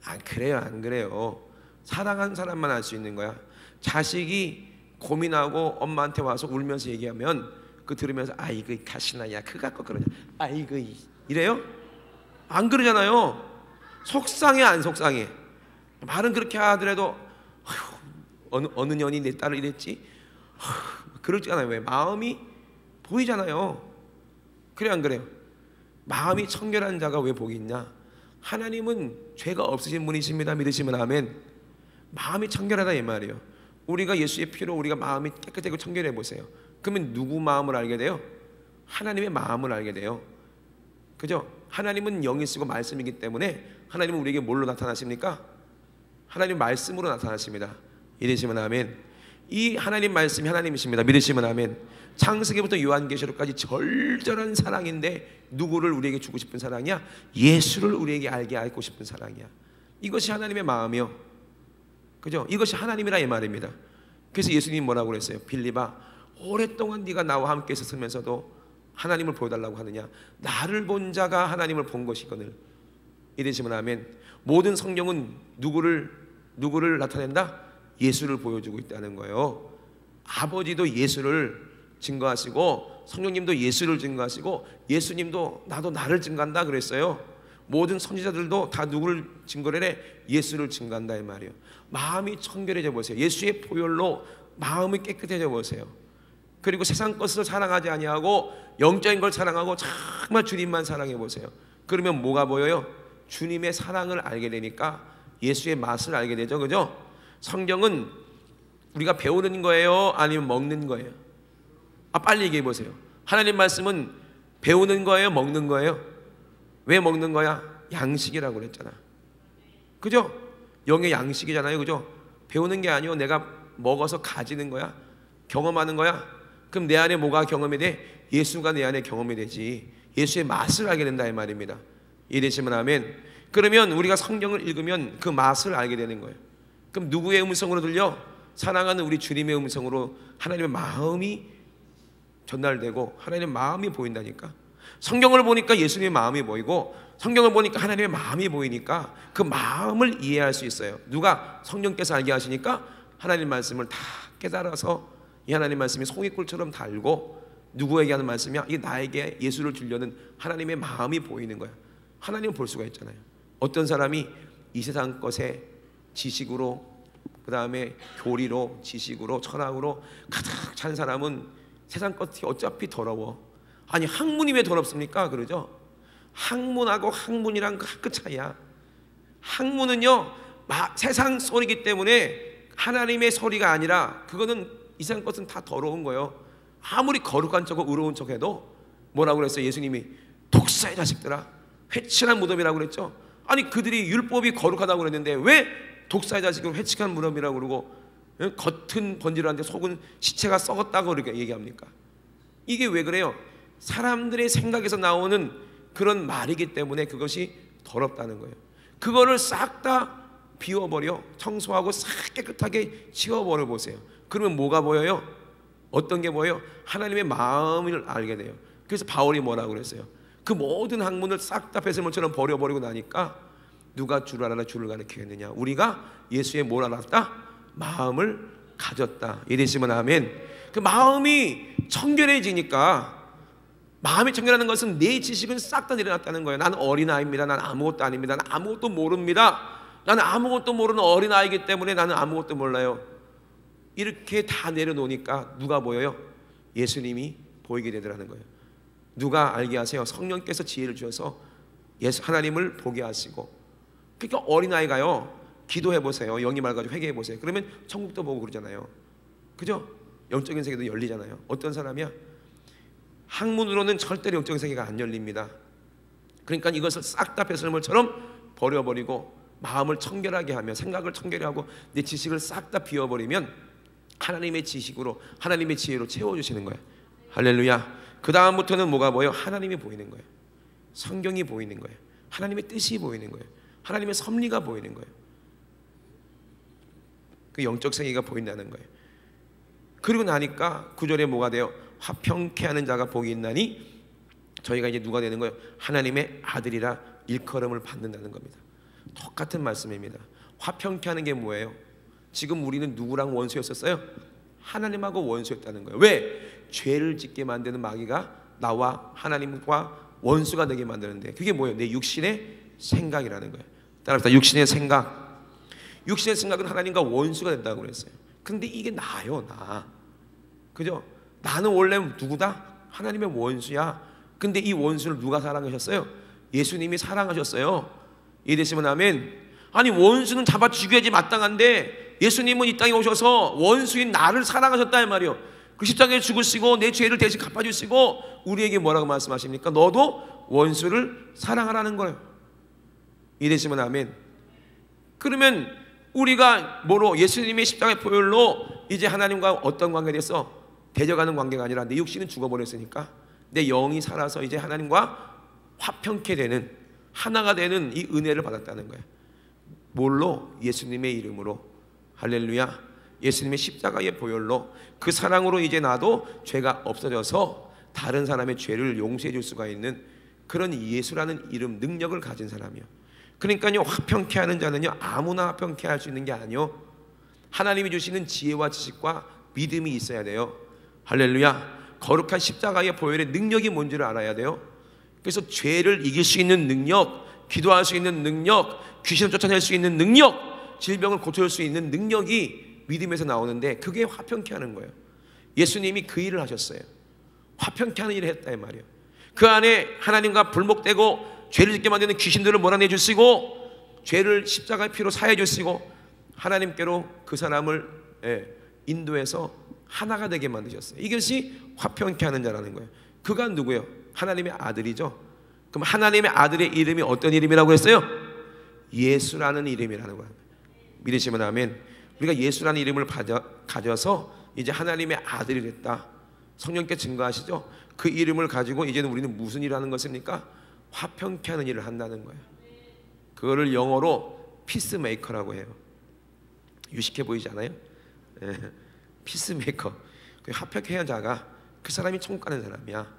안 그래요, 안 그래요. 사랑하는 사람만 알 수 있는 거야. 자식이 고민하고 엄마한테 와서 울면서 얘기하면 그 들으면서 아이고 가시나야 그 갖고 그러냐, 아이고 이래요? 안 그러잖아요. 속상해, 안 속상해? 말은 그렇게 하더라도 어느 년이 내 딸을 이랬지? 그러잖아요. 왜? 마음이 보이잖아요. 그래, 안 그래요? 마음이 청결한 자가 왜 복이 있냐? 하나님은 죄가 없으신 분이십니다. 믿으시면 아멘. 마음이 청결하다 이 말이에요. 우리가 예수의 피로 우리가 마음이 깨끗하고 청결해 보세요. 그러면 누구 마음을 알게 돼요? 하나님의 마음을 알게 돼요. 그죠? 하나님은 영이 쓰고 말씀이기 때문에 하나님은 우리에게 뭘로 나타나십니까? 하나님 말씀으로 나타나십니다. 믿으시면 아멘. 이 하나님 말씀이 하나님이십니다. 믿으시면 아멘. 창세기부터 요한계시록까지 절절한 사랑인데 누구를 우리에게 주고 싶은 사랑이야? 예수를 우리에게 알고 싶은 사랑이야. 이것이 하나님의 마음이요, 그죠? 이것이 하나님이라 이 말입니다. 그래서 예수님이 뭐라고 그랬어요? 빌립아, 오랫동안 네가 나와 함께 있었으면서도 하나님을 보여달라고 하느냐? 나를 본 자가 하나님을 본 것이거늘. 이러시면 아멘. 모든 성경은 누구를 나타낸다? 예수를 보여주고 있다는 거예요. 아버지도 예수를 증거하시고 성령님도 예수를 증거하시고 예수님도 나도 나를 증거한다 그랬어요. 모든 선지자들도 다 누구를 증거를 해? 예수를 증거한다 이 말이에요. 마음이 청결해져 보세요. 예수의 보혈로 마음이 깨끗해져 보세요. 그리고 세상 것을 사랑하지 아니하고 영적인 걸 사랑하고 정말 주님만 사랑해 보세요. 그러면 뭐가 보여요? 주님의 사랑을 알게 되니까 예수의 맛을 알게 되죠, 그죠? 성경은 우리가 배우는 거예요, 아니면 먹는 거예요? 빨리 얘기해 보세요. 하나님 말씀은 배우는 거예요, 먹는 거예요? 왜 먹는 거야? 양식이라고 그랬잖아, 그죠? 영의 양식이잖아요, 그죠? 배우는 게 아니고 내가 먹어서 가지는 거야, 경험하는 거야. 그럼 내 안에 뭐가 경험이 돼? 예수가 내 안에 경험이 되지. 예수의 맛을 알게 된다 이 말입니다. 이해되시면 아멘. 그러면 우리가 성경을 읽으면 그 맛을 알게 되는 거예요. 그럼 누구의 음성으로 들려? 사랑하는 우리 주님의 음성으로 하나님의 마음이 전달되고 하나님의 마음이 보인다니까. 성경을 보니까 예수님의 마음이 보이고 성경을 보니까 하나님의 마음이 보이니까 그 마음을 이해할 수 있어요. 누가? 성령께서 알게 하시니까 하나님 말씀을 다 깨달아서 이 하나님 말씀이 송이꿀처럼 달고 누구에게 하는 말씀이야? 이게 나에게 예수를 주려는 하나님의 마음이 보이는 거야. 하나님을 볼 수가 있잖아요. 어떤 사람이 이 세상 것에 지식으로, 그 다음에 교리로, 지식으로, 철학으로 가득 찬 사람은 세상 것이 어차피 더러워. 아니 학문이 왜 더럽습니까? 그러죠. 학문하고 학문이랑 그 차이야. 학문은요 세상 소리이기 때문에 하나님의 소리가 아니라 그거는 이 세상 것은 다 더러운 거예요. 아무리 거룩한 척하고 의로운 척해도 뭐라고 그랬어요? 예수님이 독사의 자식들아, 회칠한 무덤이라고 그랬죠. 아니 그들이 율법이 거룩하다고 그랬는데 왜 독사의 자식으로 회칠한 무덤이라고 그러고 겉은 번지르한데 속은 시체가 썩었다고 그렇게 얘기합니까? 이게 왜 그래요? 사람들의 생각에서 나오는 그런 말이기 때문에 그것이 더럽다는 거예요. 그거를 싹 다 비워버려, 청소하고 싹 깨끗하게 치워버려 보세요. 그러면 뭐가 보여요? 어떤 게 보여요? 하나님의 마음을 알게 돼요. 그래서 바울이 뭐라고 그랬어요? 그 모든 학문을 싹 다 배설물처럼 버려버리고 나니까 누가 주를 알아라 주를 가르치겠느냐? 우리가 예수의 뭘 알았다? 마음을 가졌다. 이되시면 아멘. 그 마음이 청결해지니까, 마음이 청결하는 것은 내 지식은 싹 다 내려놨다는 거예요. 나는 어린아이입니다. 나는 아무것도 아닙니다. 나는 아무것도 모릅니다. 나는 아무것도 모르는 어린아이이기 때문에 나는 아무것도 몰라요. 이렇게 다 내려놓으니까 누가 보여요? 예수님이 보이게 되더라는 거예요. 누가 알게 하세요? 성령께서 지혜를 주셔서 하나님을 보게 하시고. 그러니까 어린아이가요 기도해 보세요. 영이 맑아지고 회개해 보세요. 그러면 천국도 보고 그러잖아요. 그죠? 영적인 세계도 열리잖아요. 어떤 사람이야? 학문으로는 절대로 영적인 세계가 안 열립니다. 그러니까 이것을 싹 다 배설물처럼 버려버리고 마음을 청결하게 하며 생각을 청결히 하고 내 지식을 싹 다 비워버리면 하나님의 지식으로, 하나님의 지혜로 채워주시는 거예요. 할렐루야. 그 다음부터는 뭐가 보여요? 하나님이 보이는 거예요. 성경이 보이는 거예요. 하나님의 뜻이 보이는 거예요. 하나님의 섭리가 보이는 거예요. 그 영적 세계가 보인다는 거예요. 그리고 나니까 9절에 뭐가 돼요? 화평케 하는 자가 복이 있나니 저희가 이제 누가 되는 거예요? 하나님의 아들이라 일컬음을 받는다는 겁니다. 똑같은 말씀입니다. 화평케 하는 게 뭐예요? 지금 우리는 누구랑 원수였었어요? 하나님하고 원수였다는 거예요. 왜? 죄를 짓게 만드는 마귀가 나와 하나님과 원수가 되게 만드는데, 그게 뭐예요? 내 육신의 생각이라는 거예요. 따라합시다. 육신의 생각. 육신의 생각은 하나님과 원수가 된다고 그랬어요. 근데 이게 나요, 나. 그죠? 나는 원래 누구다? 하나님의 원수야. 근데 이 원수를 누가 사랑하셨어요? 예수님이 사랑하셨어요. 이해되시면 아멘. 아니 원수는 잡아 죽여야지 마땅한데 예수님은 이 땅에 오셔서 원수인 나를 사랑하셨다 이 말이요. 그 십자가에 죽으시고 내 죄를 대신 갚아주시고 우리에게 뭐라고 말씀하십니까? 너도 원수를 사랑하라는 거예요. 이해되시면 아멘. 그러면 우리가 뭐로? 예수님의 십자가의 보혈로 이제 하나님과 어떤 관계가 됐어? 대적하는 관계가 아니라 내 육신은 죽어버렸으니까 내 영이 살아서 이제 하나님과 화평케 되는, 하나가 되는 이 은혜를 받았다는 거예요. 뭘로? 예수님의 이름으로. 할렐루야. 예수님의 십자가의 보혈로, 그 사랑으로 이제 나도 죄가 없어져서 다른 사람의 죄를 용서해 줄 수가 있는 그런 예수라는 이름, 능력을 가진 사람이요. 그러니까요, 화평케 하는 자는요 아무나 화평케 할 수 있는 게 아니요, 하나님이 주시는 지혜와 지식과 믿음이 있어야 돼요. 할렐루야. 거룩한 십자가의 보혈의 능력이 뭔지를 알아야 돼요. 그래서 죄를 이길 수 있는 능력, 기도할 수 있는 능력, 귀신을 쫓아낼 수 있는 능력, 질병을 고칠 수 있는 능력이 믿음에서 나오는데 그게 화평케 하는 거예요. 예수님이 그 일을 하셨어요. 화평케 하는 일을 했다 이 말이에요. 그 안에 하나님과 불목되고 죄를 짓게 만드는 귀신들을 몰아내 주시고 죄를 십자가의 피로 사해 주시고 하나님께로 그 사람을 인도해서 하나가 되게 만드셨어요. 이것이 화평케 하는 자라는 거예요. 그가 누구예요? 하나님의 아들이죠. 그럼 하나님의 아들의 이름이 어떤 이름이라고 했어요? 예수라는 이름이라는 거예요. 믿으시면 아멘. 우리가 예수라는 이름을 가져서 이제 하나님의 아들이 됐다. 성령께 증거하시죠? 그 이름을 가지고 이제는 우리는 무슨 일을 하는 것입니까? 화평케 하는 일을 한다는 거예요. 그거를 영어로 피스메이커라고 해요. 유식해 보이지 않아요? 피스메이커. 그 화평케 하는 자가 그 사람이 천국 가는 사람이야.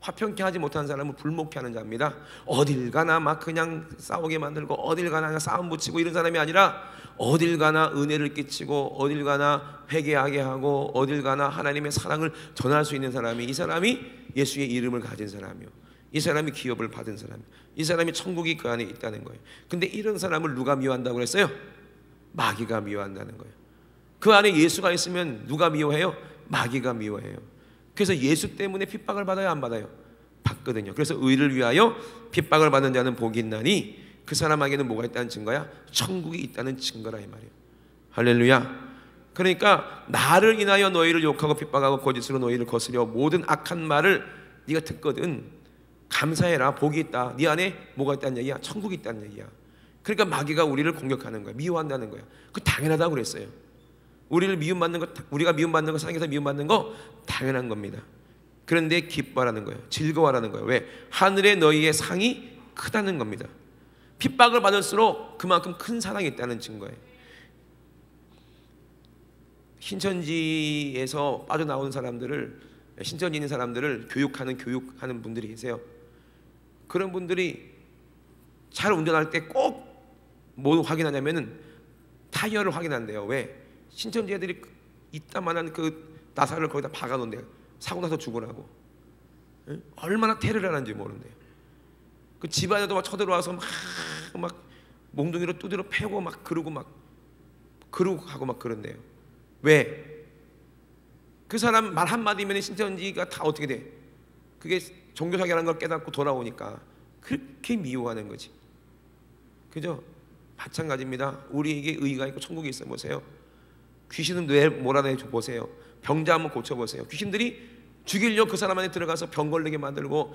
화평케 하지 못한 사람은 불목케 하는 자입니다. 어딜 가나 막 그냥 싸우게 만들고 어딜 가나 그냥 싸움 붙이고 이런 사람이 아니라 어딜 가나 은혜를 끼치고 어딜 가나 회개하게 하고 어딜 가나 하나님의 사랑을 전할 수 있는 사람이, 이 사람이 예수의 이름을 가진 사람이요, 이 사람이 기업을 받은 사람이요, 이 사람이 천국이 그 안에 있다는 거예요. 근데 이런 사람을 누가 미워한다고 그랬어요? 마귀가 미워한다는 거예요. 그 안에 예수가 있으면 누가 미워해요? 마귀가 미워해요. 그래서 예수 때문에 핍박을 받아요, 안 받아요? 받거든요. 그래서 의를 위하여 핍박을 받는 자는 복이 있나니 그 사람에게는 뭐가 있다는 증거야? 천국이 있다는 증거라 이 말이에요. 할렐루야. 그러니까 나를 인하여 너희를 욕하고 핍박하고 거짓으로 너희를 거스려 모든 악한 말을 네가 듣거든 감사해라, 복이 있다. 네 안에 뭐가 있다는 얘기야? 천국이 있다는 얘기야. 그러니까 마귀가 우리를 공격하는 거야, 미워한다는 거야. 그 당연하다고 그랬어요. 우리를 미움받는 거, 우리가 미움받는 거, 세상에서 미움받는 거 당연한 겁니다. 그런데 기뻐하라는 거예요. 즐거워하라는 거예요. 왜? 하늘에 너희의 상이 크다는 겁니다. 핍박을 받을수록 그만큼 큰 사랑이 있다는 증거예요. 신천지에서 빠져나온 사람들을, 신천지 있는 사람들을 교육하는 분들이 계세요. 그런 분들이 잘 운전할 때 꼭 뭐 확인하냐면은 타이어를 확인한대요. 왜? 신천지 애들이 이따만한 그 나사를 거기다 박아놓은대요. 사고 나서 죽으라고. 응? 얼마나 테러를 하는지 모른대요. 그 집안에도 막 쳐들어와서 막 몽둥이로 두드려 패고 막 그러고 하고 막 그런대요. 왜? 그 사람 말 한마디면 신천지가 다 어떻게 돼? 그게 종교사기라는 걸 깨닫고 돌아오니까 그렇게 미워하는 거지. 그죠? 마찬가지입니다. 우리에게 의가 있고 천국이 있어 보세요. 귀신은 뇌 몰아내줘 보세요. 병자 한번 고쳐보세요. 귀신들이 죽이려고 그 사람 안에 들어가서 병 걸리게 만들고,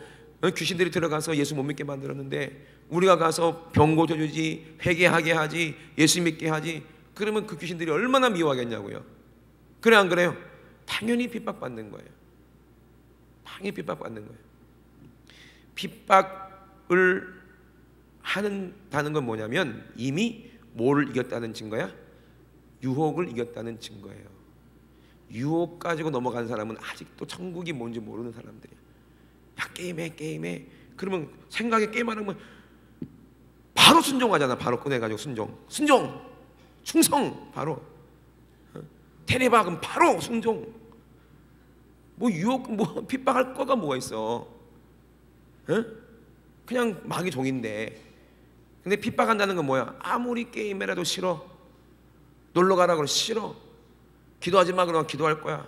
귀신들이 들어가서 예수 못 믿게 만들었는데 우리가 가서 병 고쳐주지, 회개하게 하지, 예수 믿게 하지. 그러면 그 귀신들이 얼마나 미워하겠냐고요. 그래 안 그래요? 당연히 핍박받는 거예요. 당연히 핍박받는 거예요. 핍박을 한다는 건 뭐냐면 이미 뭐를 이겼다는 증거야? 유혹을 이겼다는 증거예요. 유혹 가지고 넘어간 사람은 아직도 천국이 뭔지 모르는 사람들이야. 야, 게임해. 그러면 생각에 게임하는 바로 순종하잖아. 바로 꺼내가지고 순종, 충성, 바로 테레바 그럼 바로 순종. 뭐 유혹, 뭐 핍박할 거가 뭐가 있어? 그냥 마귀 종인데. 근데 핍박한다는 건 뭐야? 아무리 게임해라도 싫어. 놀러 가라 그러면 싫어. 기도하지 마 그러면 기도할 거야.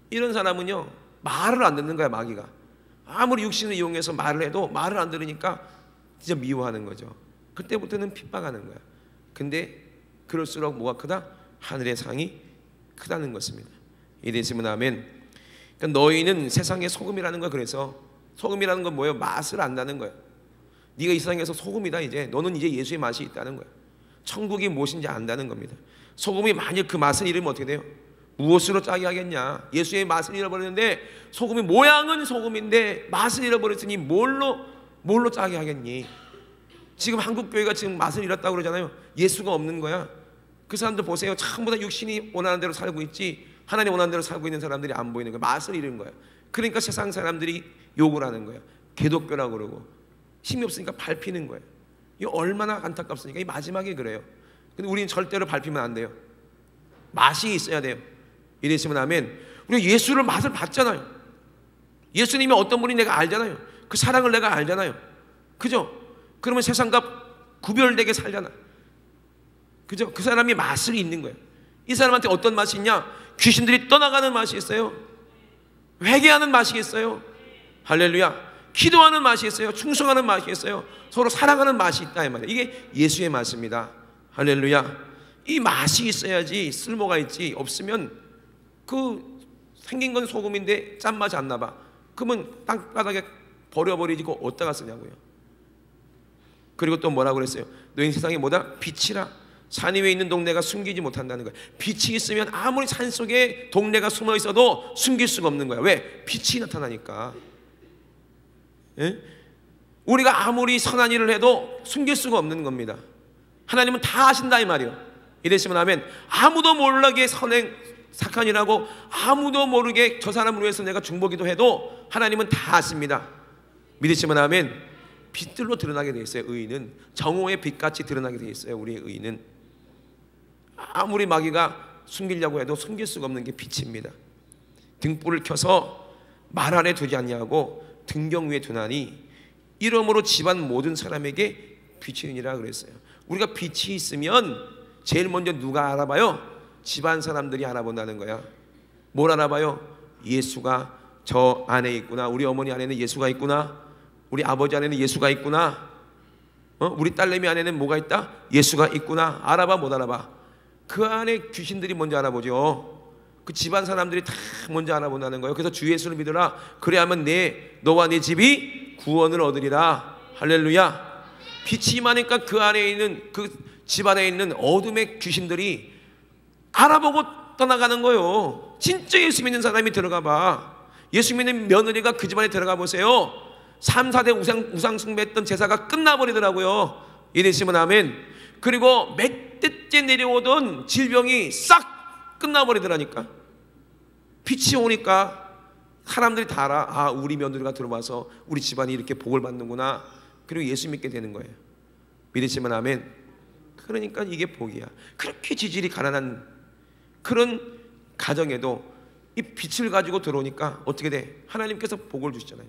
이런 사람은요 말을 안 듣는 거야. 마귀가 아무리 육신을 이용해서 말을 해도 말을 안 들으니까 진짜 미워하는 거죠. 그때부터는 핍박하는 거야. 근데 그럴수록 뭐가 크다? 하늘의 상이 크다는 것입니다. 이되시면 아멘. 그러니까 너희는 세상의 소금이라는 거야. 그래서 소금이라는 건 뭐예요? 맛을 안다는 거야. 네가 이 세상에서 소금이다. 이제 너는 이제 예수의 맛이 있다는 거야. 천국이 무엇인지 안다는 겁니다. 소금이 만약 그 맛을 잃으면 어떻게 돼요? 무엇으로 짜게 하겠냐? 예수의 맛을 잃어버렸는데 소금이 모양은 소금인데 맛을 잃어버렸으니 뭘로 짜게 하겠니? 지금 한국 교회가 지금 맛을 잃었다고 그러잖아요. 예수가 없는 거야. 그 사람들 보세요. 전부 다 육신이 원하는 대로 살고 있지 하나님 원하는 대로 살고 있는 사람들이 안 보이는 거야. 맛을 잃은 거야. 그러니까 세상 사람들이 욕을 하는 거야. 기독교라고 그러고 힘이 없으니까 밟히는 거예요. 이게 얼마나 안타깝습니까? 이 마지막에 그래요. 근데 우리는 절대로 밟히면 안 돼요. 맛이 있어야 돼요. 이랬으면 아멘. 우리가 예수를 맛을 봤잖아요. 예수님이 어떤 분이 내가 알잖아요. 그 사랑을 내가 알잖아요. 그죠? 그러면 세상과 구별되게 살잖아. 그죠? 그 사람이 맛을 있는 거예요. 이 사람한테 어떤 맛이 있냐? 귀신들이 떠나가는 맛이 있어요. 회개하는 맛이 있어요. 할렐루야. 기도하는 맛이 있어요. 충성하는 맛이 있어요. 서로 사랑하는 맛이 있다 이 말이에요. 이게 예수의 맛입니다. 할렐루야. 이 맛이 있어야지 쓸모가 있지. 없으면 그 생긴 건 소금인데 짠맛이 안 나봐. 그러면 땅바닥에 버려버리고 어디다가 쓰냐고요. 그리고 또 뭐라고 그랬어요? 너희 세상에 뭐다? 빛이라. 산 위에 있는 동네가 숨기지 못한다는 거예요. 빛이 있으면 아무리 산속에 동네가 숨어 있어도 숨길 수가 없는 거야. 왜? 빛이 나타나니까. 예? 우리가 아무리 선한 일을 해도 숨길 수가 없는 겁니다. 하나님은 다 아신다 이 말이에요. 이랬으면 하면 아무도 모르게 선행 착한 일하고 아무도 모르게 저 사람을 위해서 내가 중보기도 해도 하나님은 다 아십니다. 믿으시면 아멘. 빛들로 드러나게 돼 있어요. 의인은 정오의 빛같이 드러나게 돼 있어요. 우리의 의인은 아무리 마귀가 숨기려고 해도 숨길 수가 없는 게 빛입니다. 등불을 켜서 말 안에 두지 않냐고 등경 위에 두나니 이러므로 집안 모든 사람에게 비치느니라 그랬어요. 우리가 빛이 있으면 제일 먼저 누가 알아봐요? 집안 사람들이 알아본다는 거야. 뭘 알아봐요? 예수가 저 안에 있구나. 우리 어머니 안에는 예수가 있구나. 우리 아버지 안에는 예수가 있구나. 우리 딸내미 안에는 뭐가 있다? 예수가 있구나. 알아봐 못 알아봐? 그 안에 귀신들이 먼저 알아보죠. 그 집안 사람들이 다 먼저 알아본다는 거예요. 그래서 주 예수를 믿으라. 그래야만 너와 내 집이 구원을 얻으리라. 할렐루야. 빛이 임하니까 그 안에 있는 그 집안에 있는 어둠의 귀신들이 알아보고 떠나가는 거예요. 진짜 예수 믿는 사람이 들어가 봐. 예수 믿는 며느리가 그 집안에 들어가 보세요. 3, 4대 우상 숭배했던 제사가 끝나버리더라고요. 이러시면 아멘. 그리고 몇 대째 내려오던 질병이 싹 끝나버리더라니까. 빛이 오니까 사람들이 다 알아. 아, 우리 며느리가 들어와서 우리 집안이 이렇게 복을 받는구나. 그리고 예수 믿게 되는 거예요. 믿으시면 아멘. 그러니까 이게 복이야. 그렇게 지질이 가난한 그런 가정에도 이 빛을 가지고 들어오니까 어떻게 돼? 하나님께서 복을 주시잖아요.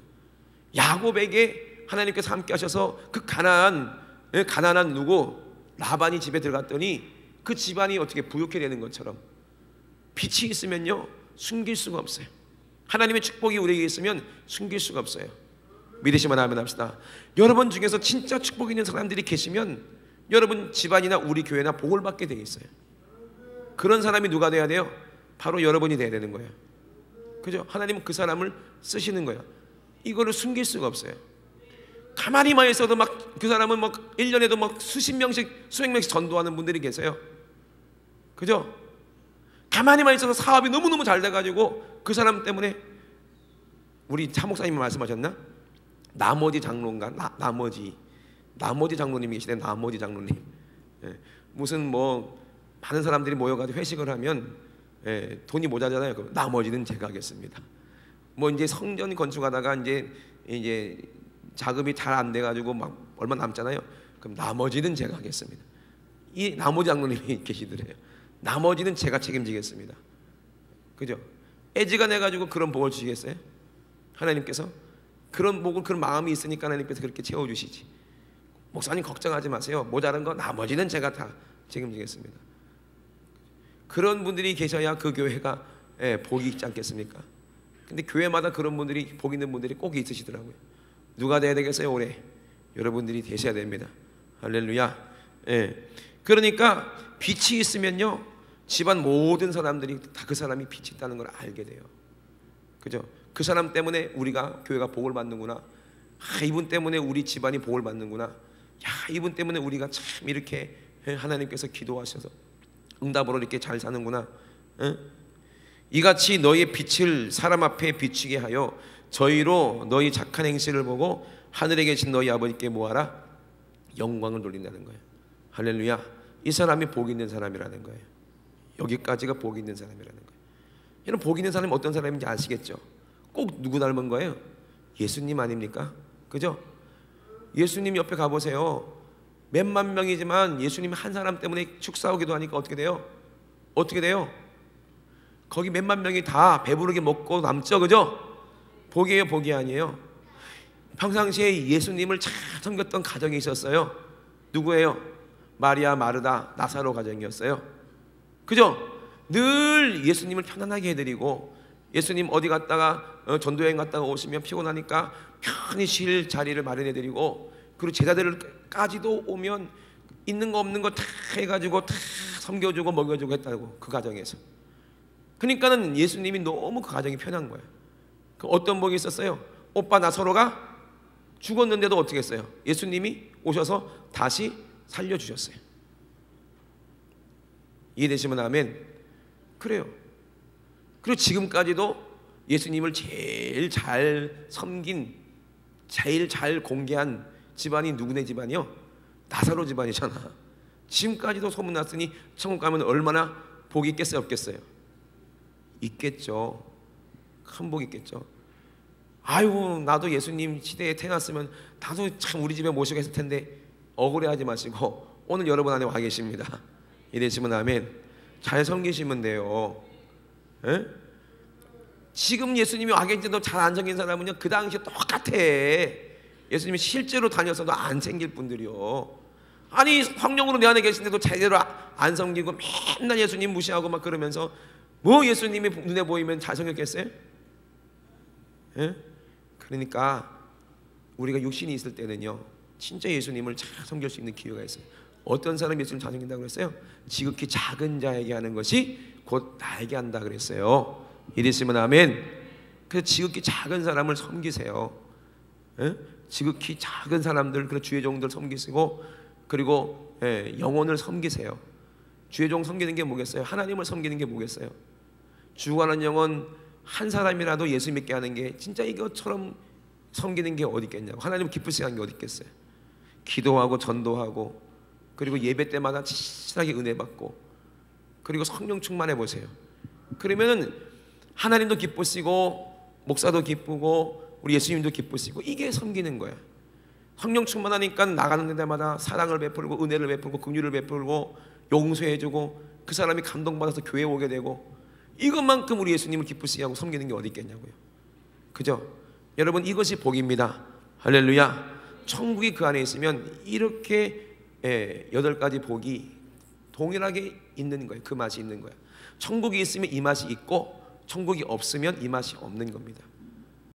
야곱에게 하나님께서 함께 하셔서 그 가난한 누구 라반이 집에 들어갔더니 그 집안이 어떻게 부욕해 되는 것처럼 빛이 있으면요 숨길 수가 없어요. 하나님의 축복이 우리에게 있으면 숨길 수가 없어요. 믿으시면 아멘 합시다. 여러분 중에서 진짜 축복 있는 사람들이 계시면 여러분 집안이나 우리 교회나 복을 받게 돼 있어요. 그런 사람이 누가 돼야 돼요? 바로 여러분이 돼야 되는 거예요. 그죠? 하나님은 그 사람을 쓰시는 거예요. 이거를 숨길 수가 없어요. 가만히만 있어도 막 그 사람은 막 1년에도 막 수십 명씩 수백 명씩 전도하는 분들이 계세요. 그죠? 가만히만 있어서 사업이 너무너무 잘 돼가지고 그 사람 때문에 우리 차 목사님이 말씀하셨나? 나머지 장로인가? 나머지 장로님이 계시대. 나머지 장로님. 예, 무슨 뭐 많은 사람들이 모여가지고 회식을 하면 돈이 모자잖아요. 그럼 나머지는 제가 하겠습니다. 뭐 이제 성전 건축하다가 이제 자금이 잘 안 돼가지고 막 얼마 남잖아요. 그럼 나머지는 제가 하겠습니다. 이 나머지 장로님이 계시더래요. 나머지는 제가 책임지겠습니다. 그죠? 애지간해가지고 그런 복을 주시겠어요? 하나님께서 그런 복을 그런 마음이 있으니까 하나님께서 그렇게 채워주시지. 목사님 걱정하지 마세요. 모자란 거 나머지는 제가 다 책임지겠습니다. 그런 분들이 계셔야 그 교회가 복이 있지 않겠습니까? 근데 교회마다 그런 분들이 복 있는 분들이 꼭 있으시더라고요. 누가 돼야 되겠어요? 올해 여러분들이 되셔야 됩니다. 할렐루야. 그러니까 빛이 있으면요 집안 모든 사람들이 다 그 사람이 빛이 있다는 걸 알게 돼요. 그죠? 그 사람 때문에 우리가 교회가 복을 받는구나. 이분 때문에 우리 집안이 복을 받는구나. 이분 때문에 우리가 참 이렇게 하나님께서 기도하셔서 응답으로 이렇게 잘 사는구나. 이같이 너희의 빛을 사람 앞에 비추게 하여 저희로 너희 착한 행실을 보고 하늘에 계신 너희 아버지께 뭐하라? 영광을 돌린다는 거예요. 할렐루야. 이 사람이 복 있는 사람이라는 거예요. 여기까지가 복 있는 사람이라는 거예요. 여러분 복 있는 사람이 어떤 사람인지 아시겠죠? 꼭 누구 닮은 거예요? 예수님 아닙니까? 그죠? 예수님 옆에 가보세요. 몇만 명이지만 예수님이 한 사람 때문에 축사하기도 하니까 어떻게 돼요? 어떻게 돼요? 거기 몇만 명이 다 배부르게 먹고 남죠. 그죠? 복이에요, 복이 아니에요? 평상시에 예수님을 잘 섬겼던 가정이 있었어요. 누구예요? 마리아, 마르다, 나사로 가정이었어요. 그죠? 늘 예수님을 편안하게 해드리고 예수님 어디 갔다가 전도여행 갔다가 오시면 피곤하니까 편히 쉴 자리를 마련해드리고 그리고 제자들까지도 오면 있는 거 없는 거 다 해가지고 다 섬겨주고 먹여주고 했다고. 그 가정에서. 그러니까는 예수님이 너무 그 가정이 편한 거예요. 그 어떤 복이 있었어요? 오빠 나사로가 죽었는데도 어떻게 했어요? 예수님이 오셔서 다시 살려주셨어요. 이해되시면 아멘. 그래요. 그리고 지금까지도 예수님을 제일 잘 섬긴, 제일 잘 공개한 집안이 누구네 집안이요? 나사로 집안이잖아. 지금까지도 소문났으니 천국 가면 얼마나 복이 있겠어요, 없겠어요? 있겠죠. 큰 복이 있겠죠. 아이고 나도 예수님 시대에 태어났으면 나도 참 우리 집에 모시고 했을 텐데, 억울해하지 마시고 오늘 여러분 안에 와 계십니다. 이러시면 아멘. 잘 섬기시면 돼요. 에? 지금 예수님이 와 계신데도 잘 안 섬긴 사람은요, 그 당시에 똑같아. 예수님이 실제로 다녔어도 안 생길 분들이요. 아니 성령으로 내 안에 계신데도 제대로 안 섬기고 맨날 예수님 무시하고 막 그러면서 뭐 예수님이 눈에 보이면 잘 섬겼겠어요? 에? 그러니까 우리가 육신이 있을 때는요, 진짜 예수님을 잘 섬길 수 있는 기회가 있어요. 어떤 사람이 예수님 잘 섬긴다고 그랬어요? 지극히 작은 자에게 하는 것이 곧 나에게 한다 그랬어요. 이랬으면 아멘. 그래서 지극히 작은 사람을 섬기세요. 에? 지극히 작은 사람들, 그 주의 종들 섬기시고, 그리고 영혼을 섬기세요. 주의 종 섬기는 게 뭐겠어요? 하나님을 섬기는 게 뭐겠어요? 죽어가는 영혼 한 사람이라도 예수 믿게 하는 게 진짜 이것처럼 섬기는 게 어디 있겠냐고. 하나님 기쁘시게 하는 게 어디 있겠어요? 기도하고 전도하고, 그리고 예배 때마다 진실하게 은혜 받고, 그리고 성령 충만해 보세요. 그러면은 하나님도 기쁘시고 목사도 기쁘고 우리 예수님도 기쁘시고, 이게 섬기는 거야. 성령 충만하니까 나가는 데마다 사랑을 베풀고 은혜를 베풀고 긍휼을 베풀고 용서해주고, 그 사람이 감동받아서 교회에 오게 되고, 이것만큼 우리 예수님을 기쁘시게 하고 섬기는 게 어디 있겠냐고요. 그죠? 여러분, 이것이 복입니다. 할렐루야. 천국이 그 안에 있으면 이렇게 8가지 복이 동일하게 있는 거예요. 그 맛이 있는 거예요. 천국이 있으면 이 맛이 있고, 천국이 없으면 이 맛이 없는 겁니다.